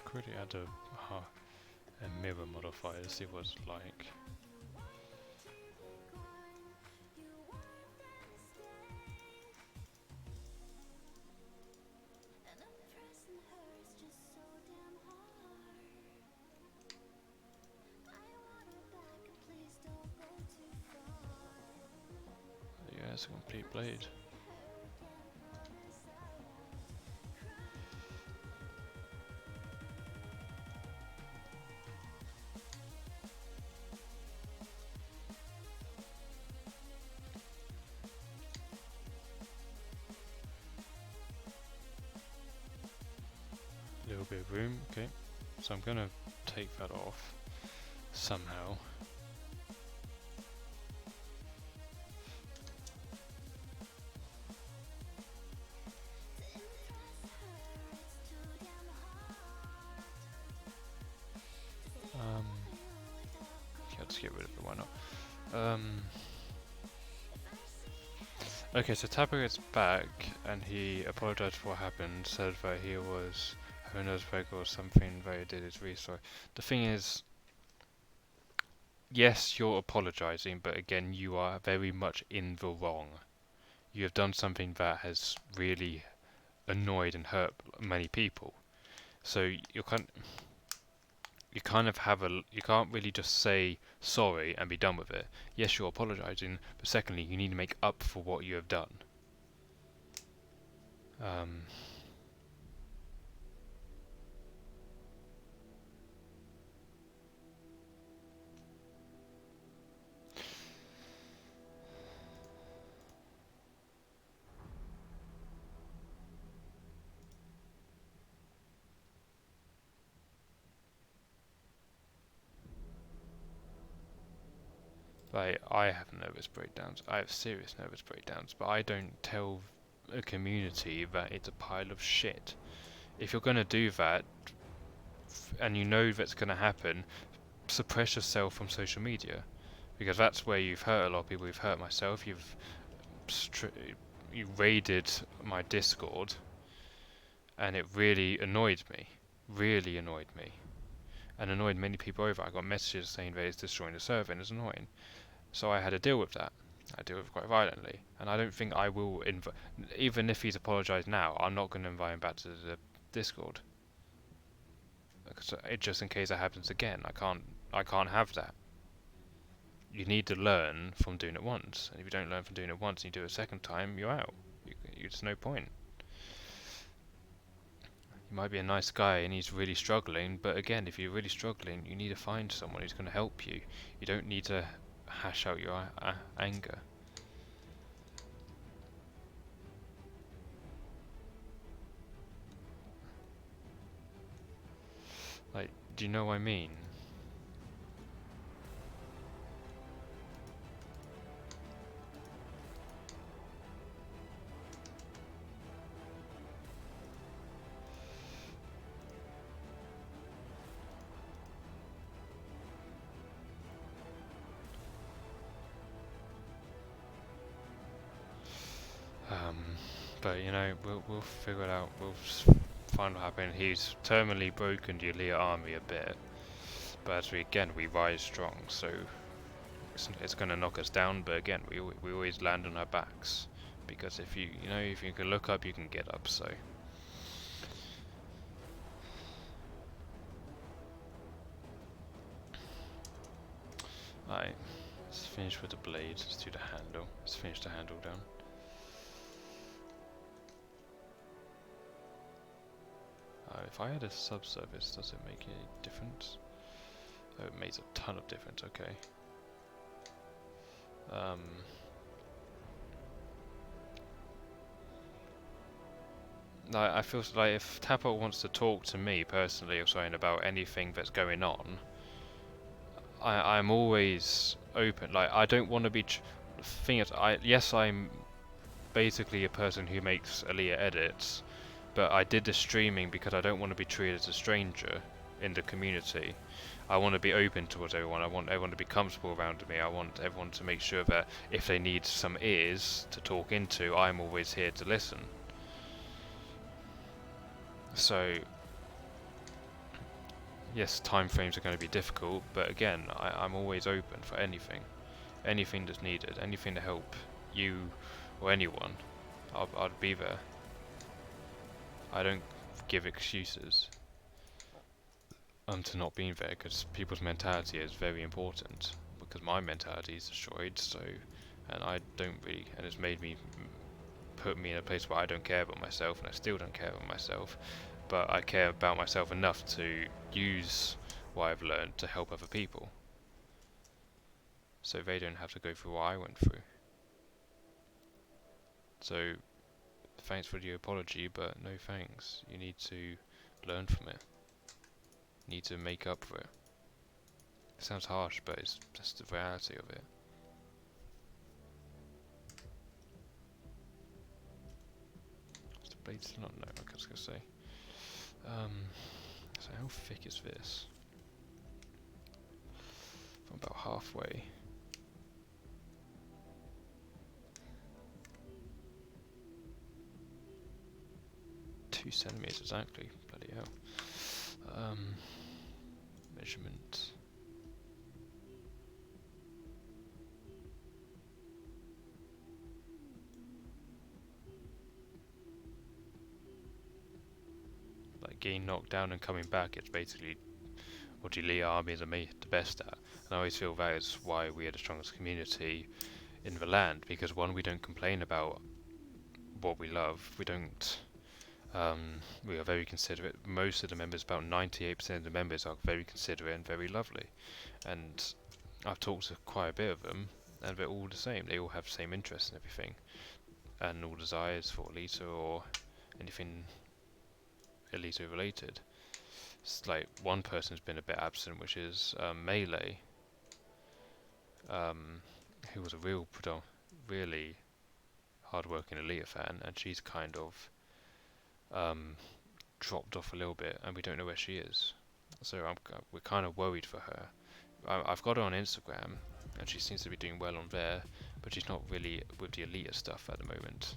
quickly add a mirror modifier to see what it's like. Yeah, it's a complete blade. Little bit of room, okay. So I'm gonna take that off somehow. Yeah, let's get rid of it, why not? Okay, so Tapper gets back and he apologized for what happened, said that he was having a nervous breakdown or something that he did is really sorry. The thing is, yes, you're apologizing, but again, you are very much in the wrong. You have done something that has really annoyed and hurt many people. So you kind of have you can't really just say sorry and be done with it. Yes, you're apologizing, but secondly, you need to make up for what you have done. Like, I have nervous breakdowns, I have serious nervous breakdowns, but I don't tell a community that it's a pile of shit. If you're gonna do that, and you know that's gonna happen, suppress yourself from social media. Because that's where you've hurt a lot of people, you've hurt myself, you raided my Discord, and it really annoyed me. And annoyed many people over. I got messages saying that it's destroying the server and it's annoying. So I had to deal with that. I deal with it quite violently. And I don't think I will even if he's apologised now, I'm not going to invite him back to the Discord. Just in case it happens again. I can't have that. You need to learn from doing it once. And if you don't learn from doing it once and you do it a second time, you're out. It's no point. You might be a nice guy and he's really struggling, but again, if you're really struggling, you need to find someone who's going to help you. You don't need to hash out your anger. Like, do you know what I mean? But you know, we'll figure it out. We'll find what happened. He's terminally broken the elite army a bit, but as we rise strong. So it's going to knock us down. But again, we always land on our backs, because if you can look up, you can get up. So. Alright, let's finish with the blade. Let's do the handle. Let's finish the handle down. If I had a subsurface, does it make any difference? Oh, it makes a ton of difference, okay. I feel like if Tapper wants to talk to me personally or something about anything that's going on, I'm always open. Like, I don't want to be... The thing is, yes, I'm basically a person who makes Aaliyah edits, but I did the streaming because I don't want to be treated as a stranger in the community. I want to be open towards everyone. I want everyone to be comfortable around me. I want everyone to make sure that if they need some ears to talk into, I'm always here to listen. So, yes, time frames are going to be difficult, but again, I'm always open for anything. Anything that's needed, anything to help you or anyone, I'd be there. I don't give excuses to not being there, because people's mentality is very important, because my mentality is destroyed, so, and I don't really, and it's made me, put me in a place where I don't care about myself, and I still don't care about myself, but I care about myself enough to use what I've learned to help other people, so they don't have to go through what I went through. So, thanks for the apology, but no thanks. You need to learn from it. You need to make up for it. It sounds harsh, but it's just the reality of it. Is the blade still not? No, I was going to say. So how thick is this? I'm about halfway. Two centimeters exactly. Bloody hell. Measurement. Like getting knocked down and coming back, it's basically what the elite armies are made the best at. And I always feel that is why we are the strongest community in the land, because one, we don't complain about what we love. We don't. We are very considerate. Most of the members, about 98% of the members, are very considerate and very lovely. And I've talked to quite a bit of them, and they're all the same. They all have the same interests and everything, and all desires for Elita or anything Elita related. It's like one person's been a bit absent, which is Melee, who was a really hard-working Elita fan, and she's kind of dropped off a little bit, and we don't know where she is. So we're kind of worried for her. I've got her on Instagram, and she seems to be doing well on there, but she's not really with the Elita stuff at the moment.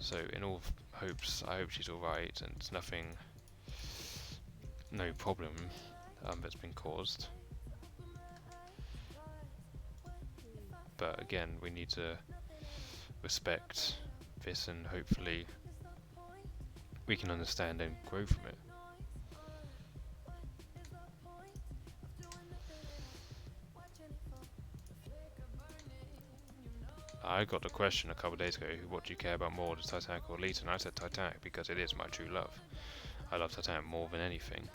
So in all hopes, I hope she's alright, and it's no problem that's been caused. But again, we need to respect this, and hopefully we can understand and grow from it. I got the question a couple of days ago, what do you care about more, the Titanic or Elita? And I said Titanic because it is my true love. I love Titanic more than anything.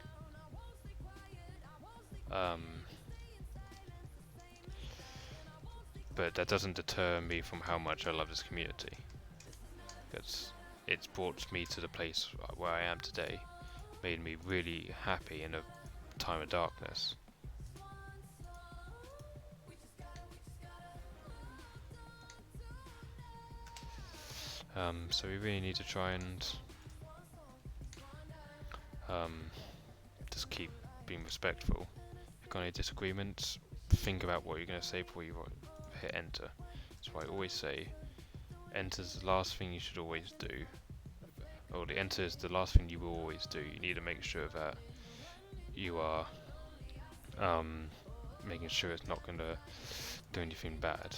But that doesn't deter me from how much I love this community, because it's brought me to the place where I am today, made me really happy in a time of darkness. So we really need to try and just keep being respectful. If you've got any disagreements, think about what you're going to say before you hit enter. That's why I always say enter's the last thing you should always do. Or the enter is the last thing you will always do. You need to make sure that you are making sure it's not going to do anything bad.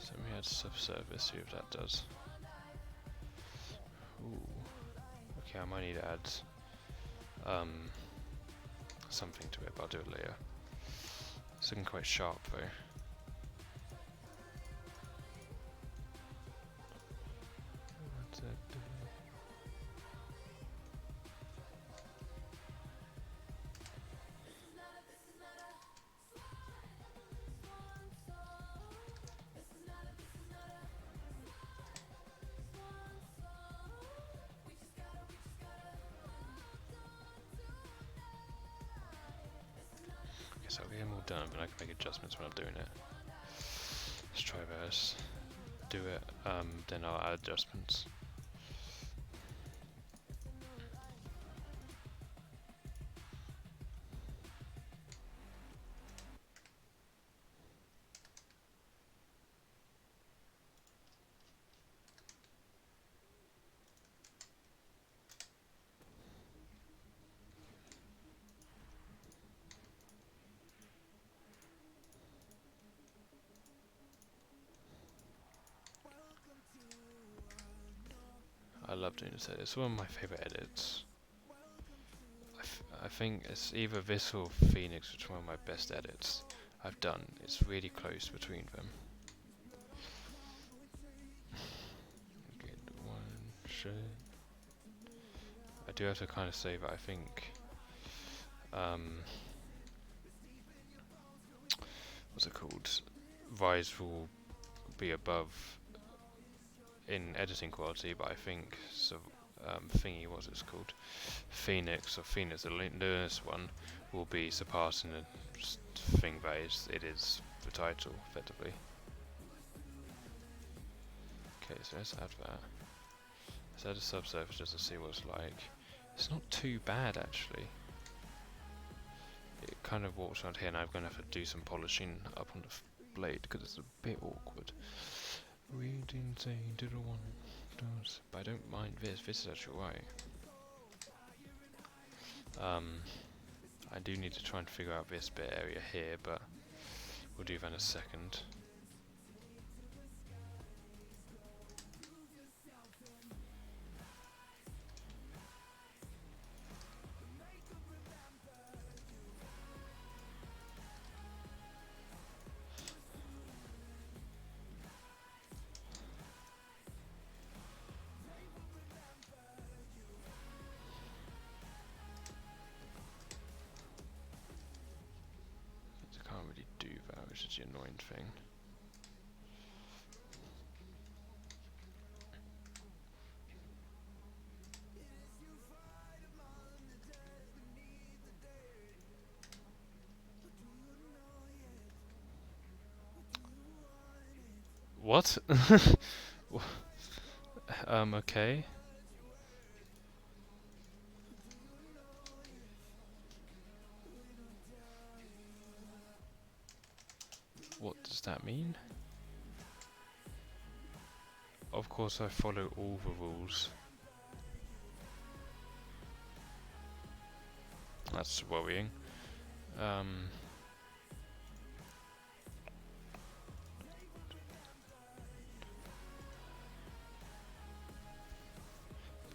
So we had subservice, see if that does. Ooh. Okay, I might need to add something to it, but I'll do it later. It's looking quite sharp though. So I'll get them all done, but I can make adjustments when I'm doing it. try this. Do it, then I'll add adjustments. I love doing this edit. It's one of my favorite edits. I think it's either this or Phoenix, which is one of my best edits I've done. It's really close between them. Get one shot. I do have to kind of say that I think what's it called? Rise will be above in editing quality, but I think so. Thingy, what's it's called? Phoenix, or Phoenix, the newest one, will be surpassing the thing that it is the title, effectively. Okay, so let's add that. Let's add a subsurface just to see what it's like. It's not too bad, actually. It kind of walks around here, and I'm going to have to do some polishing up on the blade, because it's a bit awkward. We didn't say did one does, but I don't mind this. This is actually right. I do need to try and figure out this bit area here, but we'll do that in a second. Which is the annoying thing. What? Okay. What does that mean? Of course I follow all the rules. That's worrying.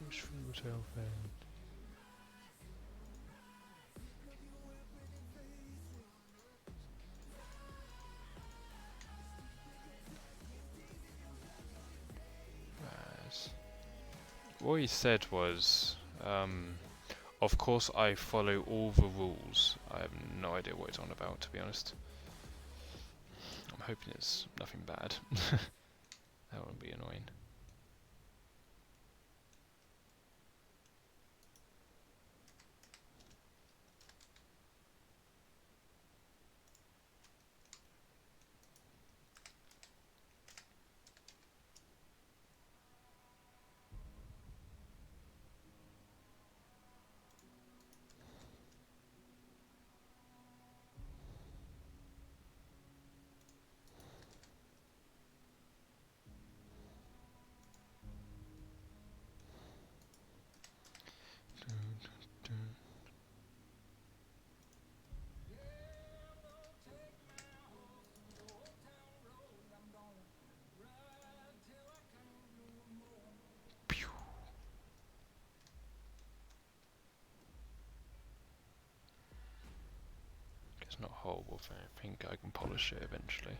Push through tail fan. What he said was, of course I follow all the rules. I have no idea what he's on about, to be honest. I'm hoping it's nothing bad. That would be annoying. It's not a horrible thing. I think I can polish it eventually.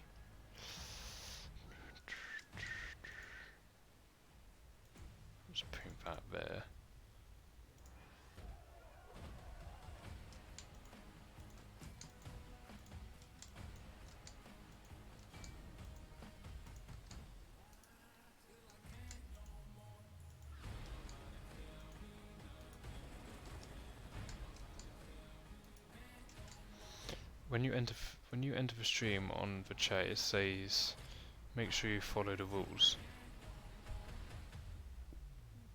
Just put that there. When you enter the stream on the chat, it says Make sure you follow the rules.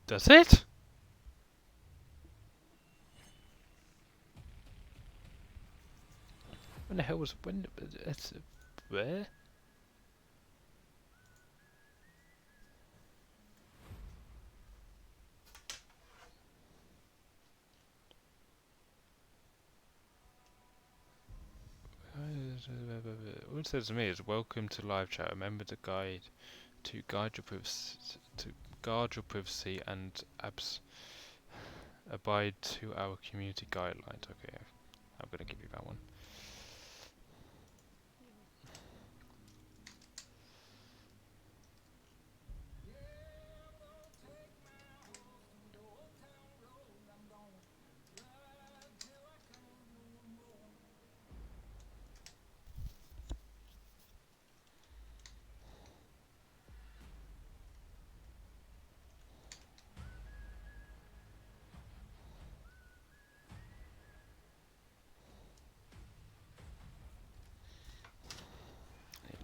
That's it? When the hell was when? It's where? What it says to me is welcome to live chat. Remember to guide to guard your privacy and abide to our community guidelines. Okay, I'm gonna give you that one.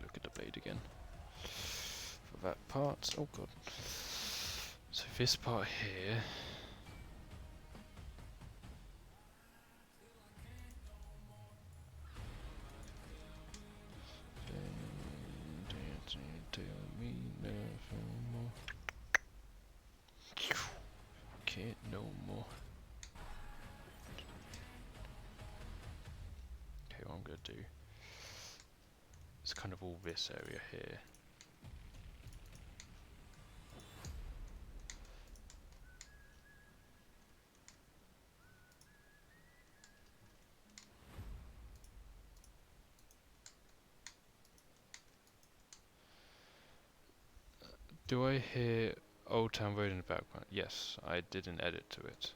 Look at the blade again. For that part, oh god. So this part here. Can't no more. Okay, what I'm gonna do. It's kind of all this area here. Do I hear Old Town Road in the background? Yes, I did an edit to it.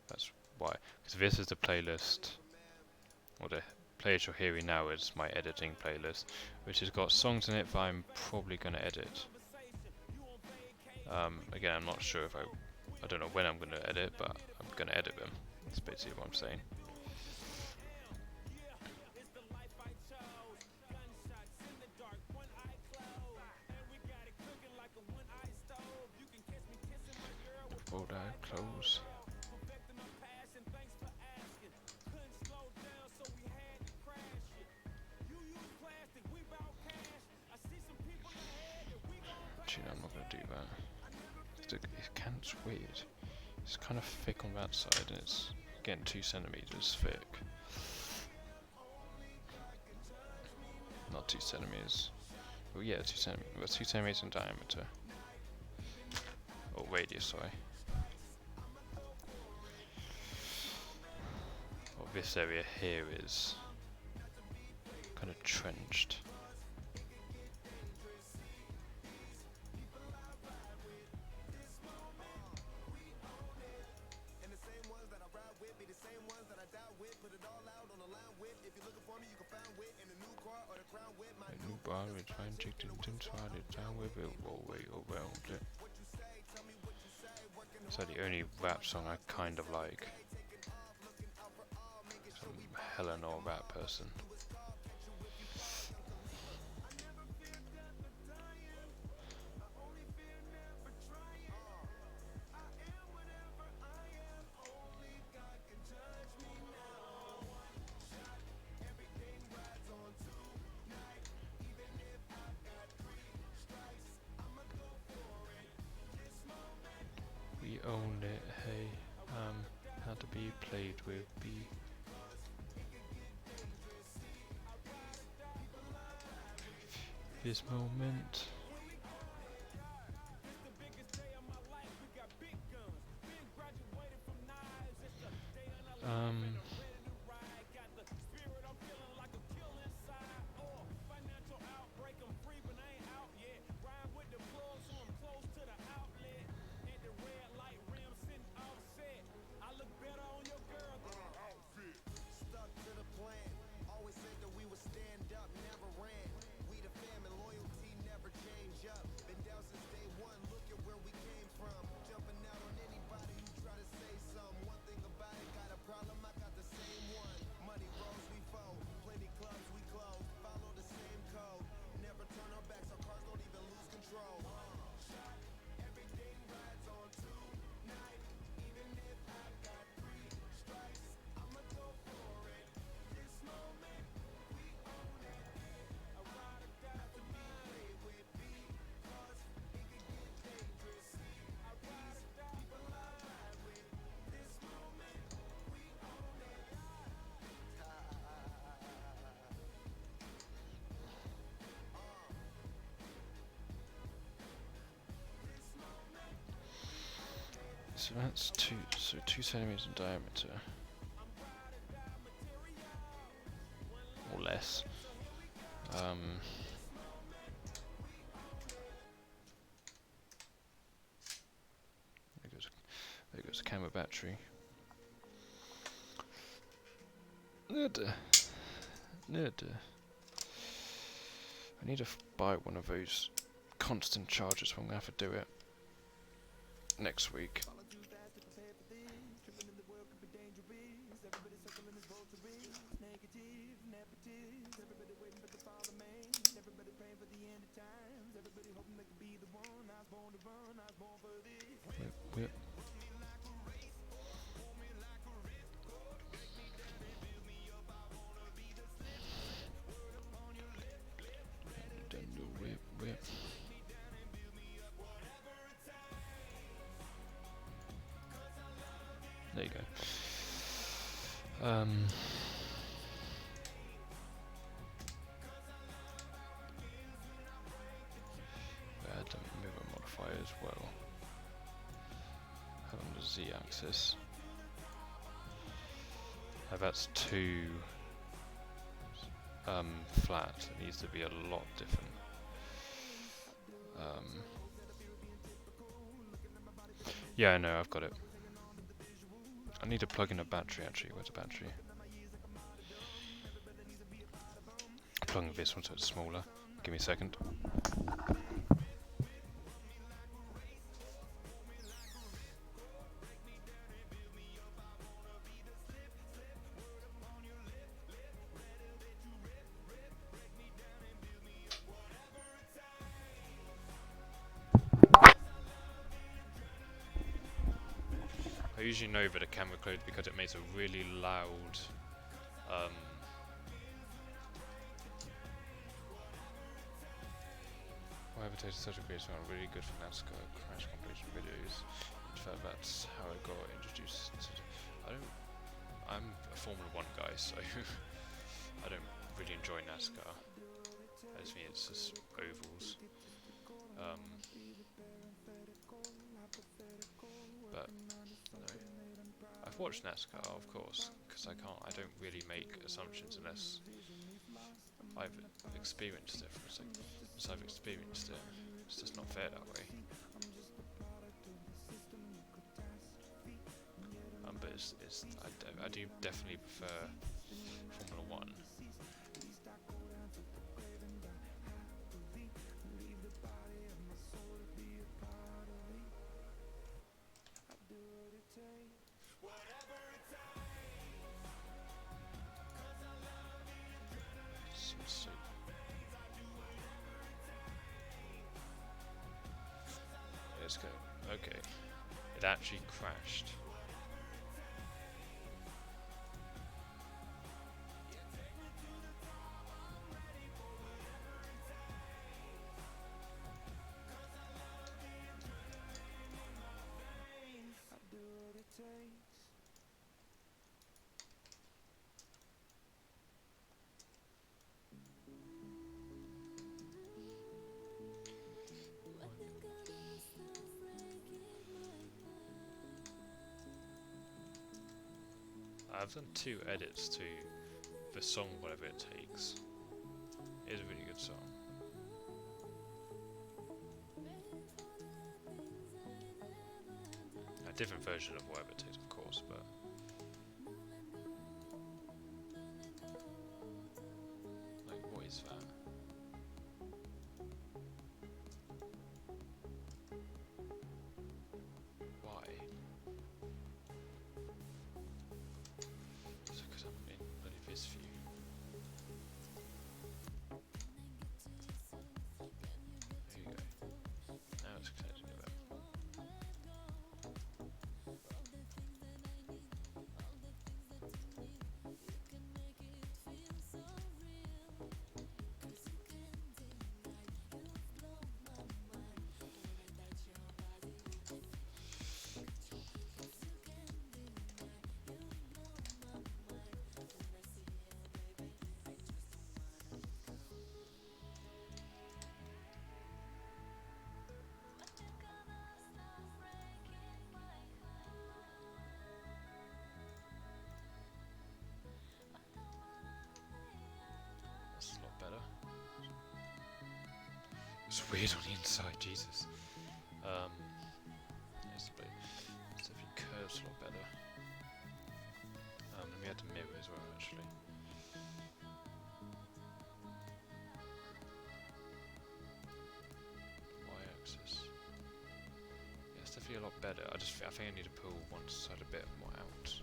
That's why. Because this is the playlist, or the playlist you're hearing now is my editing playlist, which has got songs in it that I'm probably going to edit. Again, I'm not sure if I don't know when I'm going to edit, but I'm going to edit them. That's basically what I'm saying. Fold out, close. Actually, no, I'm not going to do that. It's weird. It's kind of thick on that side, and it's getting 2 centimeters thick. Not 2 centimeters. Oh yeah, 2 centimeters. Well, 2 centimeters in diameter. Oh, radius, sorry. Oh, this area here is kind of trenched. A new bar with fine chicken swallowed down with it all way around it. It's like the only rap song I kind of like. Some hella no rap person. We own it, hey, how to be played with, be. This moment. So that's 2 centimeters in diameter, or less. There goes a camera battery. I need to buy one of those constant chargers, so I'm gonna have to do it next week. Whip. Whip. There you go. Add the mover modifier as well. On the Z-axis. That's too flat. It needs to be a lot different. Yeah, I know, I've got it. I need to plug in a battery actually. Where's the battery? I'm plugging this one so it's smaller. Give me a second. I usually know that a camera closed because it makes a really loud why have I taken such a great song? Really good for NASCAR crash compilation videos. In fact, that's how I got introduced to I'm a Formula 1 guy, so I don't really enjoy NASCAR. I just think it's just ovals. But I've watched NASCAR, of course, because I don't really make assumptions unless I've experienced it. Once I've experienced it, it's just not fair that way. But I do definitely prefer Formula 1. Let's go. Okay. It actually crashed. I've done 2 edits to the song Whatever It Takes. It is a really good song. A different version of Whatever It Takes, of course, but like, what is that? Why? Because I'm in bloody this view. There you go. Now it's connected to that. weird on the inside, Jesus. Yes, but it's definitely curves a lot better. Let me add the mirror as well, actually. Y-axis. Yeah, it's definitely a lot better. I think I need to pull one side a bit more out.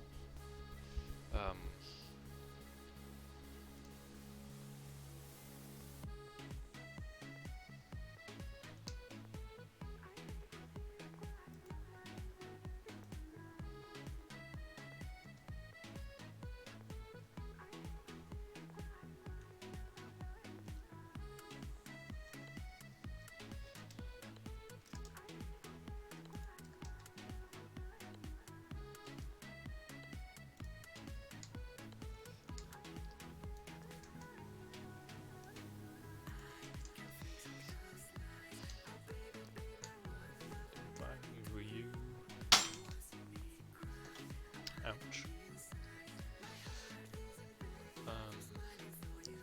Ouch.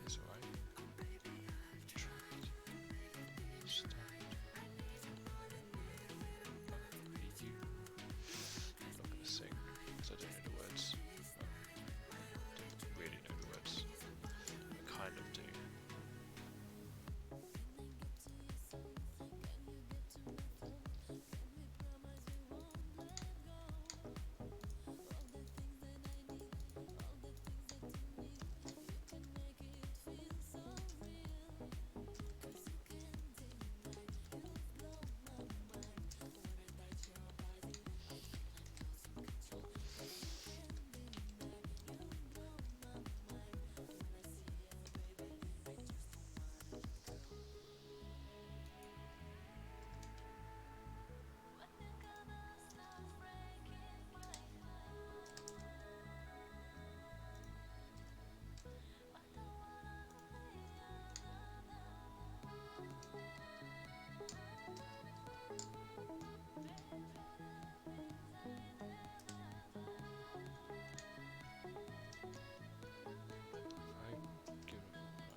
It's alright. Start. You. I'm not gonna sing because I don't know the words. Well, I don't really know the words. I kind of do.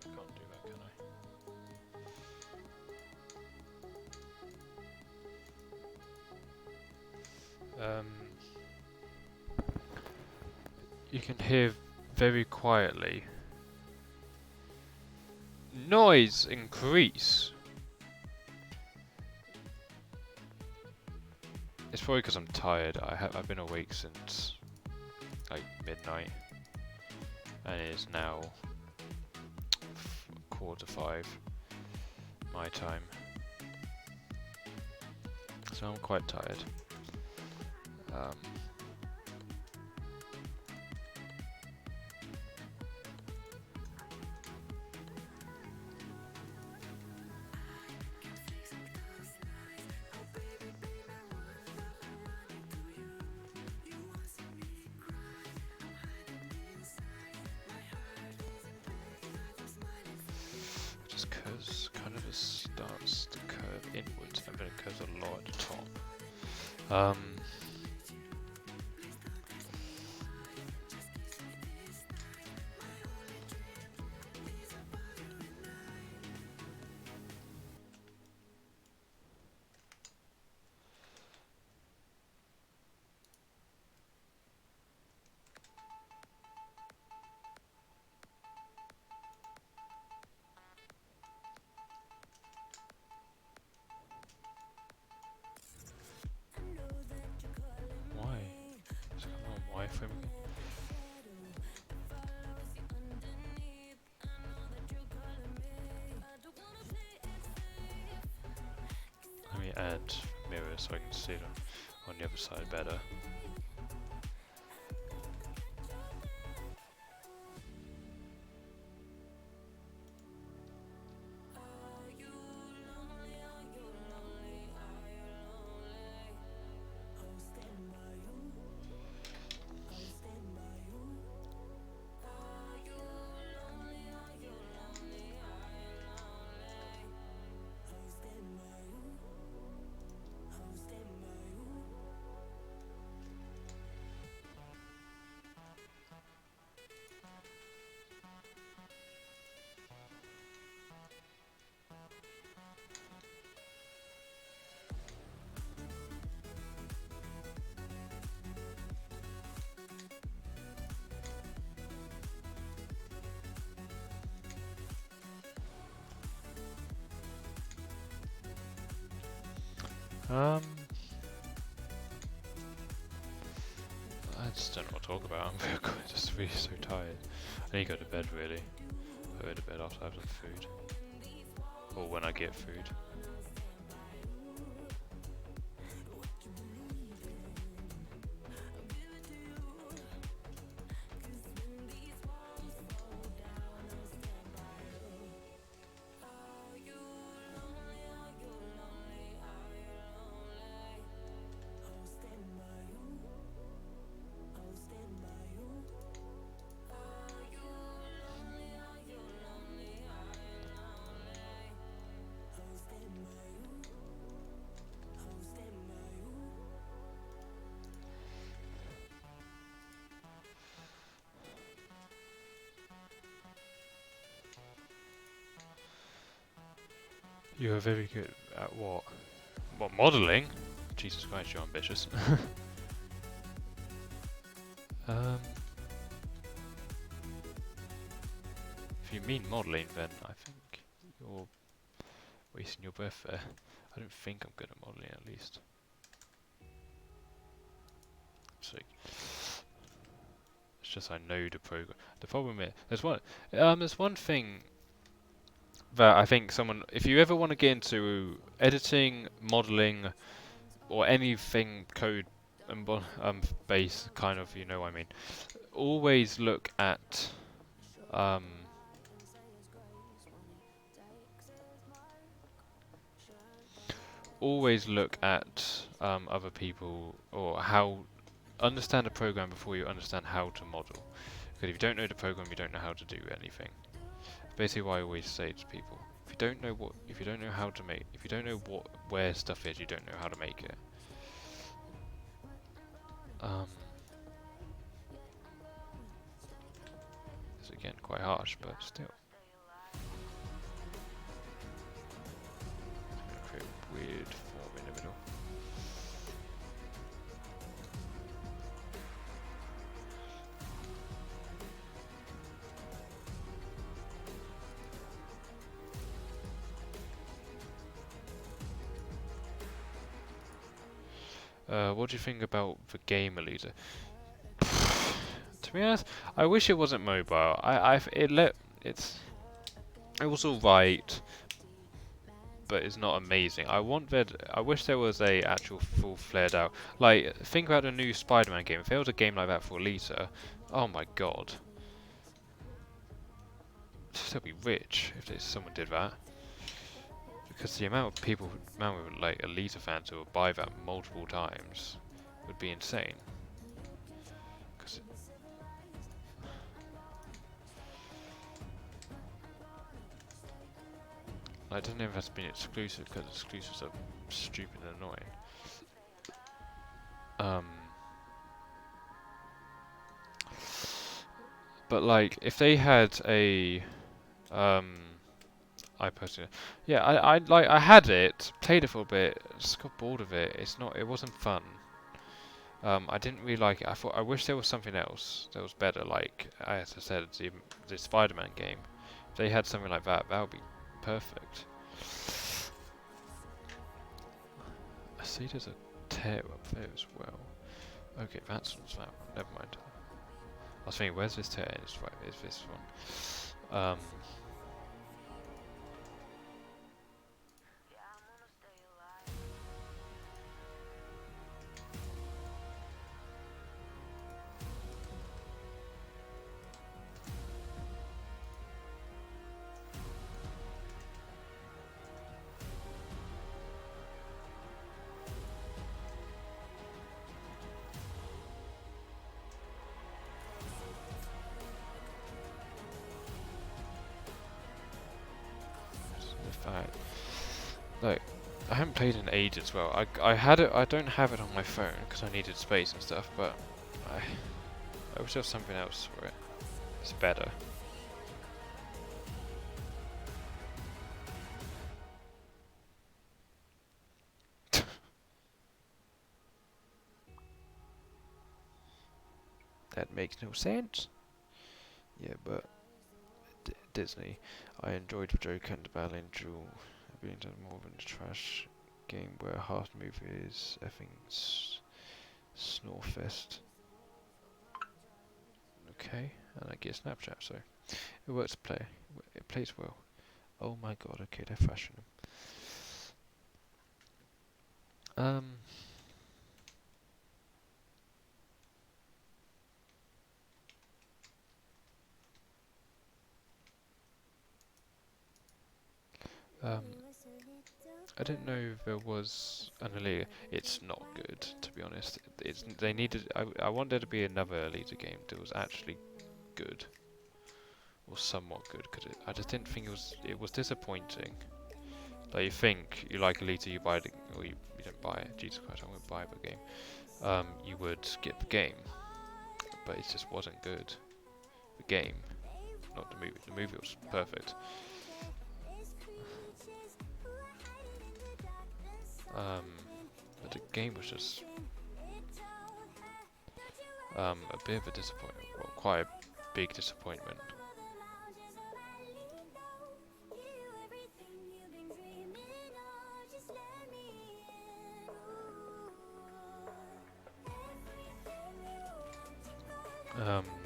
I can't do that, can I? You can hear very quietly. Noise increase. It's probably because I'm tired. I've been awake since like midnight, and it is now 4:45 my time. So I'm quite tired. Just because kind of it starts to curve inwards and then it curves a lot at the top. Why? Is it on wireframe again? Let me add mirrors so I can see them on the other side better. I just don't know what to talk about. I'm just really so tired. I need to go to bed really. I'll go to bed after I have some food. Or when I get food. You are very good at what? What, modelling? Jesus Christ, you're ambitious. If you mean modelling, then I think you're wasting your breath there. I don't think I'm good at modelling, at least. So, it's just I know the program. The problem is, there's one thing that I think someone, if you ever want to get into editing, modeling, or anything code and based, kind of, you know what I mean, always look at other people, or understand a program before you understand how to model. Because if you don't know the program, you don't know how to do anything. Basically, what I always say to people: if you don't know where stuff is, you don't know how to make it. It's again quite harsh, but still. I'm gonna create a weird form in the middle. What do you think about the gamer leader? To be honest, I wish it wasn't mobile. It was alright, but it's not amazing. I wish there was a actual full flared out. Like, think about a new Spider-Man game. If there was a game like that for Elita, oh my god, they'd be rich if someone did that. Because the amount of like Elita fans who would buy that multiple times would be insane. It doesn't even have to be exclusive, because exclusives are stupid and annoying. But like, if they had a, I personally, yeah, I had it, played it for a bit, just got bored of it. It wasn't fun. I didn't really like it. I wish there was something else that was better. Like, as I said, the Spider-Man game. If they had something like that, that would be perfect. I see there's a tear up there as well. Okay, that's that one. Never mind. I was thinking, where's this tear? It's right, it's this one. Like, I haven't played in ages as well. I had it. I don't have it on my phone because I needed space and stuff. But I wish there was something else for it. It's better. That makes no sense. Yeah, but Disney. I enjoyed the Joker and the Battle Angel. Being done more than the trash game where half the movie is effing Snorefest. Okay, and I get Snapchat, so it works to play. It plays well. Oh my god, okay, they're flashing them. I didn't know if there was an Alita. It's not good, to be honest. They needed. I want there to be another Alita game that was actually good, or somewhat good, because I just didn't think it was. It was disappointing. Like you think you like Alita, you buy it, or you don't buy it. Jesus Christ, I won't buy the game. You would skip the game, but it just wasn't good. The game, not the movie. The movie was perfect. But the game was just a bit of a disappointment, well, quite a big disappointment.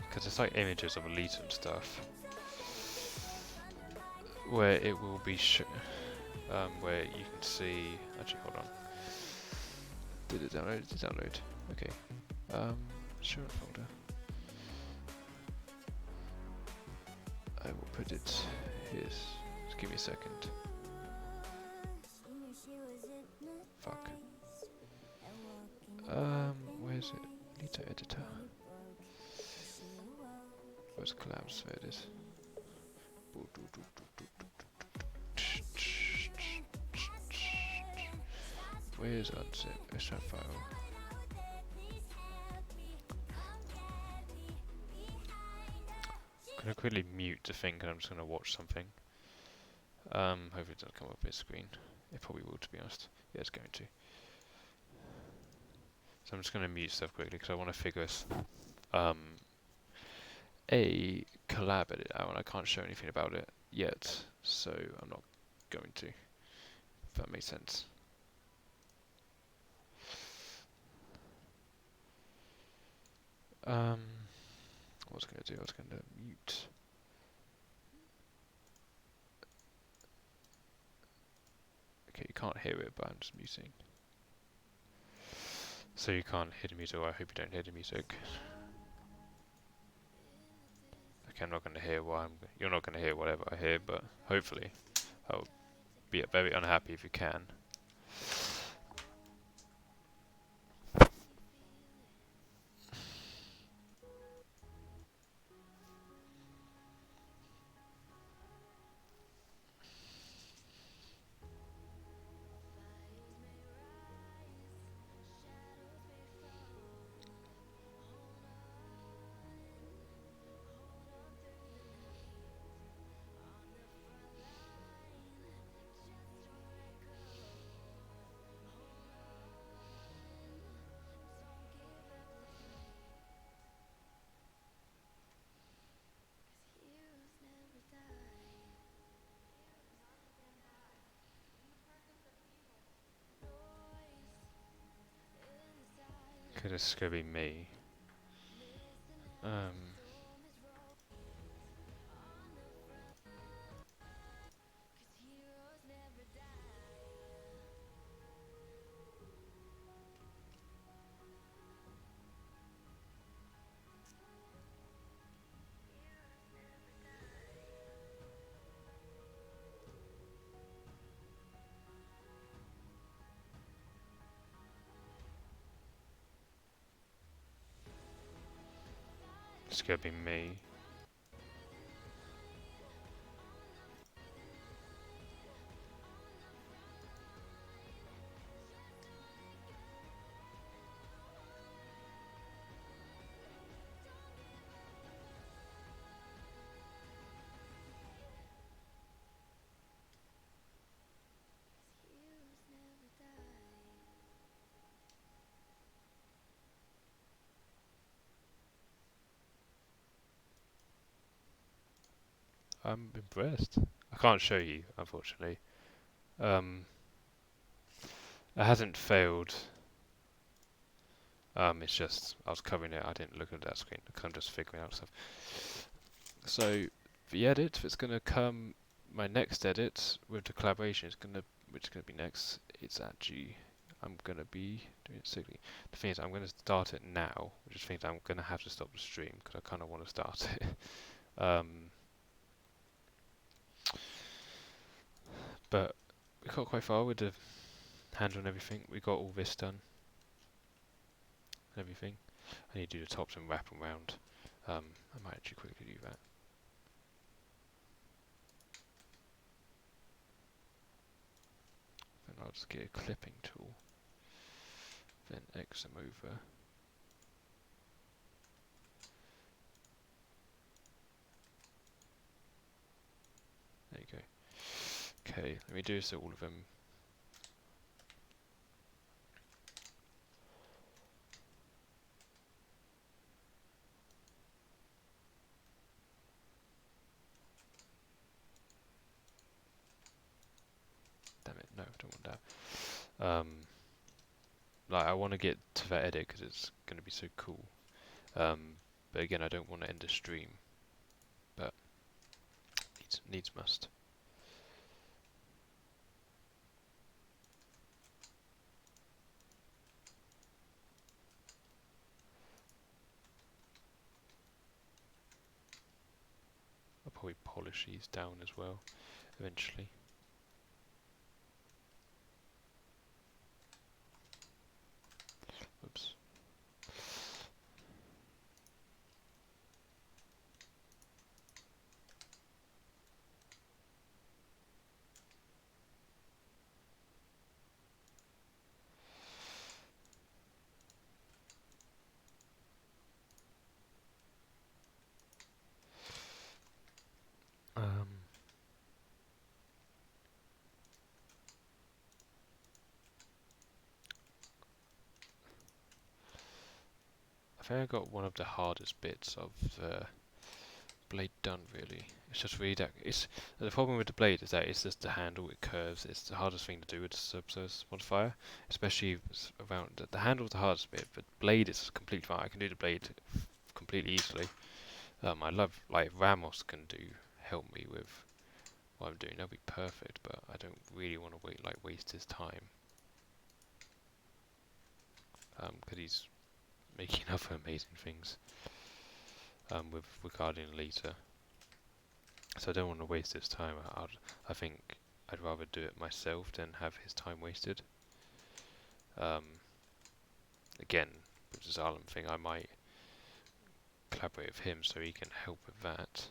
Because it's like images of Elite and stuff, where it will be where you can see. Actually, hold on. Did it download? Did it download? Okay. Show folder. I will put it here. Just give me a second. Fuck. Where's it? Lita editor. Where's collabs? There it is. Where's unzip? Extract file. I'm gonna quickly mute the thing and I'm just gonna watch something. Hopefully it doesn't come up on screen. It probably will, to be honest. Yeah, it's going to. So I'm just gonna mute stuff quickly because I want to figure a collab edit out, and I can't show anything about it yet, so I'm not going to. If that makes sense. What was I going to do? I was going to mute. Okay, you can't hear it, but I'm just muting. So you can't hear the music, or I hope you don't hear the music. Okay, I'm not going to hear what you're not going to hear whatever I hear, but hopefully I'll be very unhappy if you can. Okay, this is gonna be me. It's gonna be me. I'm impressed. I can't show you, unfortunately. It hasn't failed. It's just I was covering it. I didn't look at that screen because I'm just figuring out stuff. So the edit that's gonna come, my next edit with the collaboration is which is gonna be next. It's actually I'm gonna be doing it sickly. The thing is, I'm gonna start it now, which means I'm gonna have to stop the stream because I kind of want to start it. But we got quite far with the handle and everything. We got all this done. Everything. I need to do the tops and wrap around. I might actually quickly do that. Then I'll just get a clipping tool. Then X them over. There you go. Okay, let me do so all of them. Damn it, no, I don't want that. Like, I want to get to that edit because it's going to be so cool. But again, I don't want to end the stream. But needs must. I'll probably polish these down as well, eventually. Oops. I think I got one of the hardest bits of the blade done, really. It's just really that the problem with the blade is that it's just the handle, it curves. It's the hardest thing to do with the subsurface modifier, especially around the handle is the hardest bit, but blade is completely fine. I can do the blade completely easily. I love, like, Ramos can help me with what I'm doing. That'll be perfect, but I don't really want to waste his time. Because he's making other amazing things with regarding Alita. So I don't want to waste his time. I think I'd rather do it myself than have his time wasted. Again, with the Zalem thing, I might collaborate with him so he can help with that.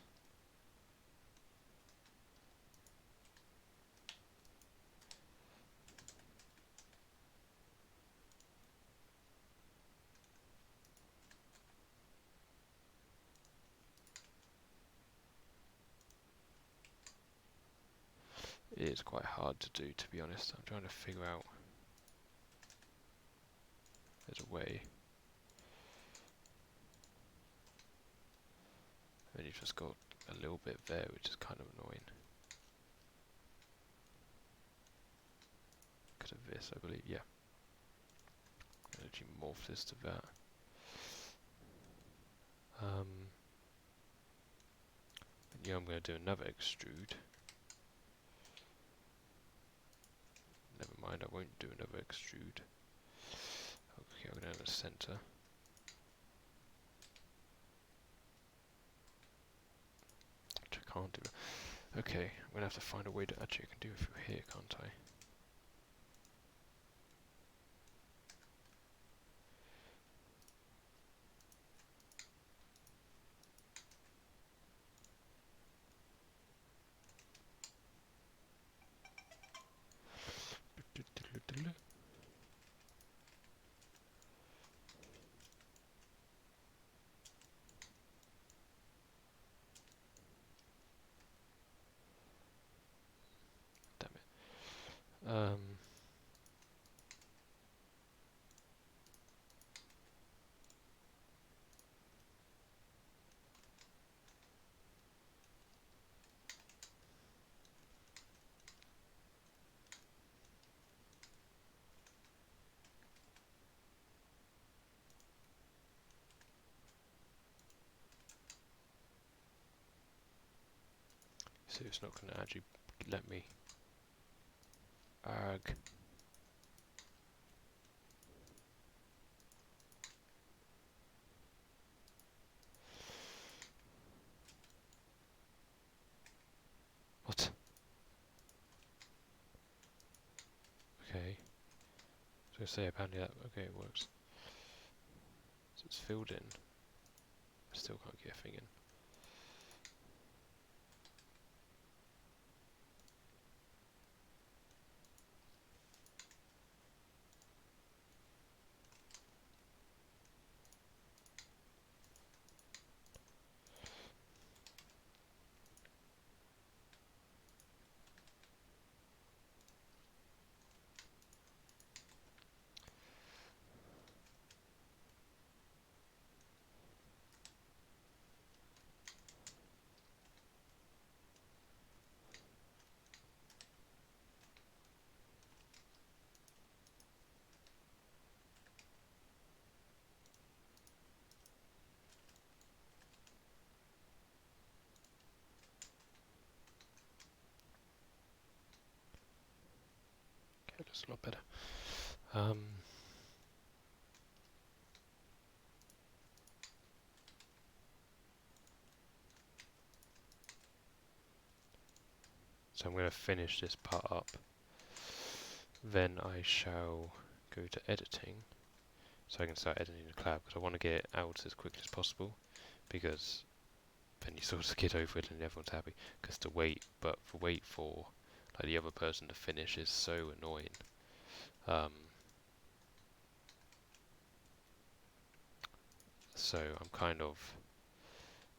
It is quite hard to do, to be honest. I'm trying to figure out there's a way. And you've just got a little bit there, which is kind of annoying. Because of this, I believe, yeah. I'm going to actually morph this to that. And yeah, I'm going to do another extrude. Never mind, I won't do another extrude. Okay, I'm going to have a center. Which I can't do. Okay, I'm going to have to find a way to actually, I can do it through here, can't I? Damn it. So it's not going to actually let me. Arg. What? Okay. So I say apparently that okay it works. So it's filled in. I still can't get a thing in. Okay, that's a lot better. So I'm going to finish this part up. Then I shall go to editing, so I can start editing the collab, because I want to get it out as quickly as possible, because then you sort of get over it and everyone's happy. Because to wait for like the other person to finish is so annoying. So I'm kind of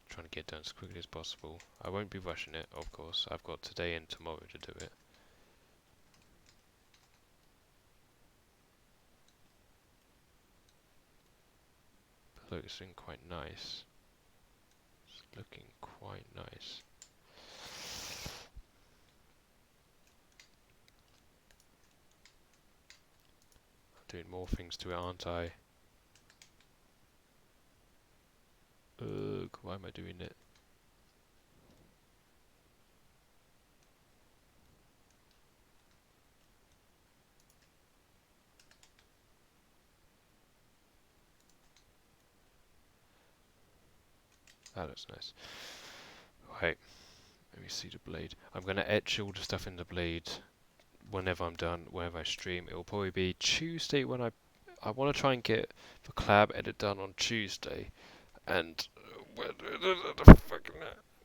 trying to get it done as quickly as possible. I won't be rushing it, of course. I've got today and tomorrow to do it. But look, it's looking quite nice. It's looking quite nice. I'm doing more things to it, aren't I? Ugh, why am I doing it? That looks nice. Right, let me see the blade. I'm going to etch all the stuff in the blade whenever I'm done, whenever I stream. It will probably be Tuesday when I want to try and get the collab edit done on Tuesday. And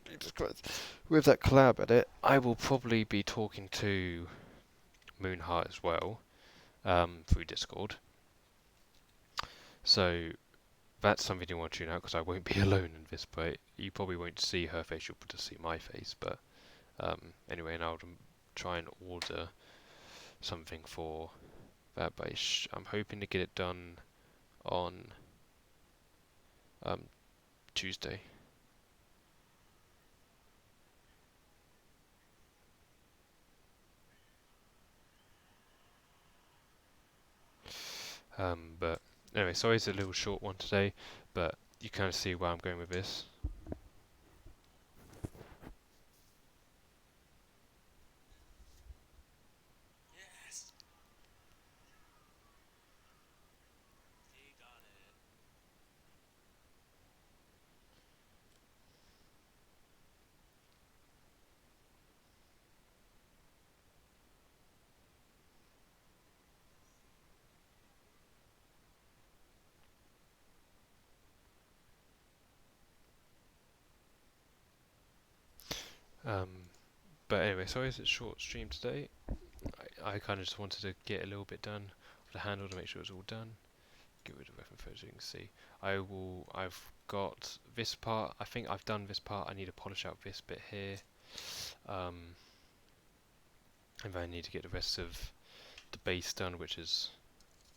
Jesus Christ. With that collab edit, I will probably be talking to Moonheart as well, through Discord. So that's something you want to tune out, because I won't be alone in this, but you probably won't see her face, you'll just see my face. But anyway, and I'll try and order something for that, but I'm hoping to get it done on Tuesday. But anyway, sorry it's a little short one today, but you kind of see where I'm going with this. But anyway, sorry it's a short stream today. I kind of just wanted to get a little bit done of the handle to make sure it's all done. Get rid of reference photos so you can see. I've got this part. I think I've done this part. I need to polish out this bit here. And then I need to get the rest of the base done, which is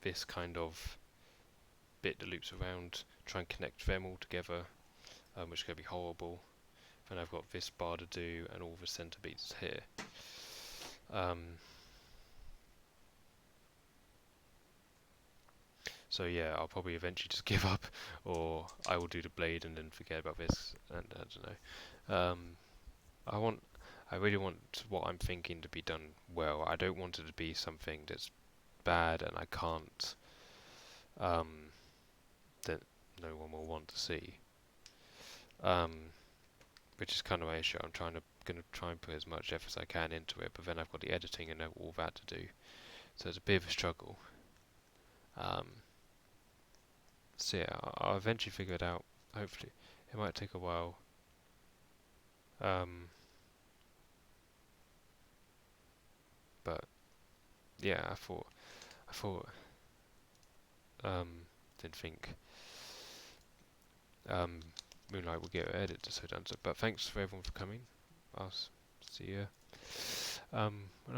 this kind of bit that loops around. Try and connect them all together, which is going to be horrible. Then I've got this bar to do and all the center beats here. So yeah, I'll probably eventually just give up, or I will do the blade and then forget about this, and I don't know. I really want what I'm thinking to be done well. I don't want it to be something that's bad and I can't, that no one will want to see. Which is kind of my issue. I'm gonna try and put as much effort as I can into it, but then I've got the editing and all that to do, so it's a bit of a struggle. So yeah, I'll eventually figure it out. Hopefully, it might take a while. But yeah, I thought, didn't think Moonlight will get edited so done. So, but thanks for everyone for coming. I'll see you. When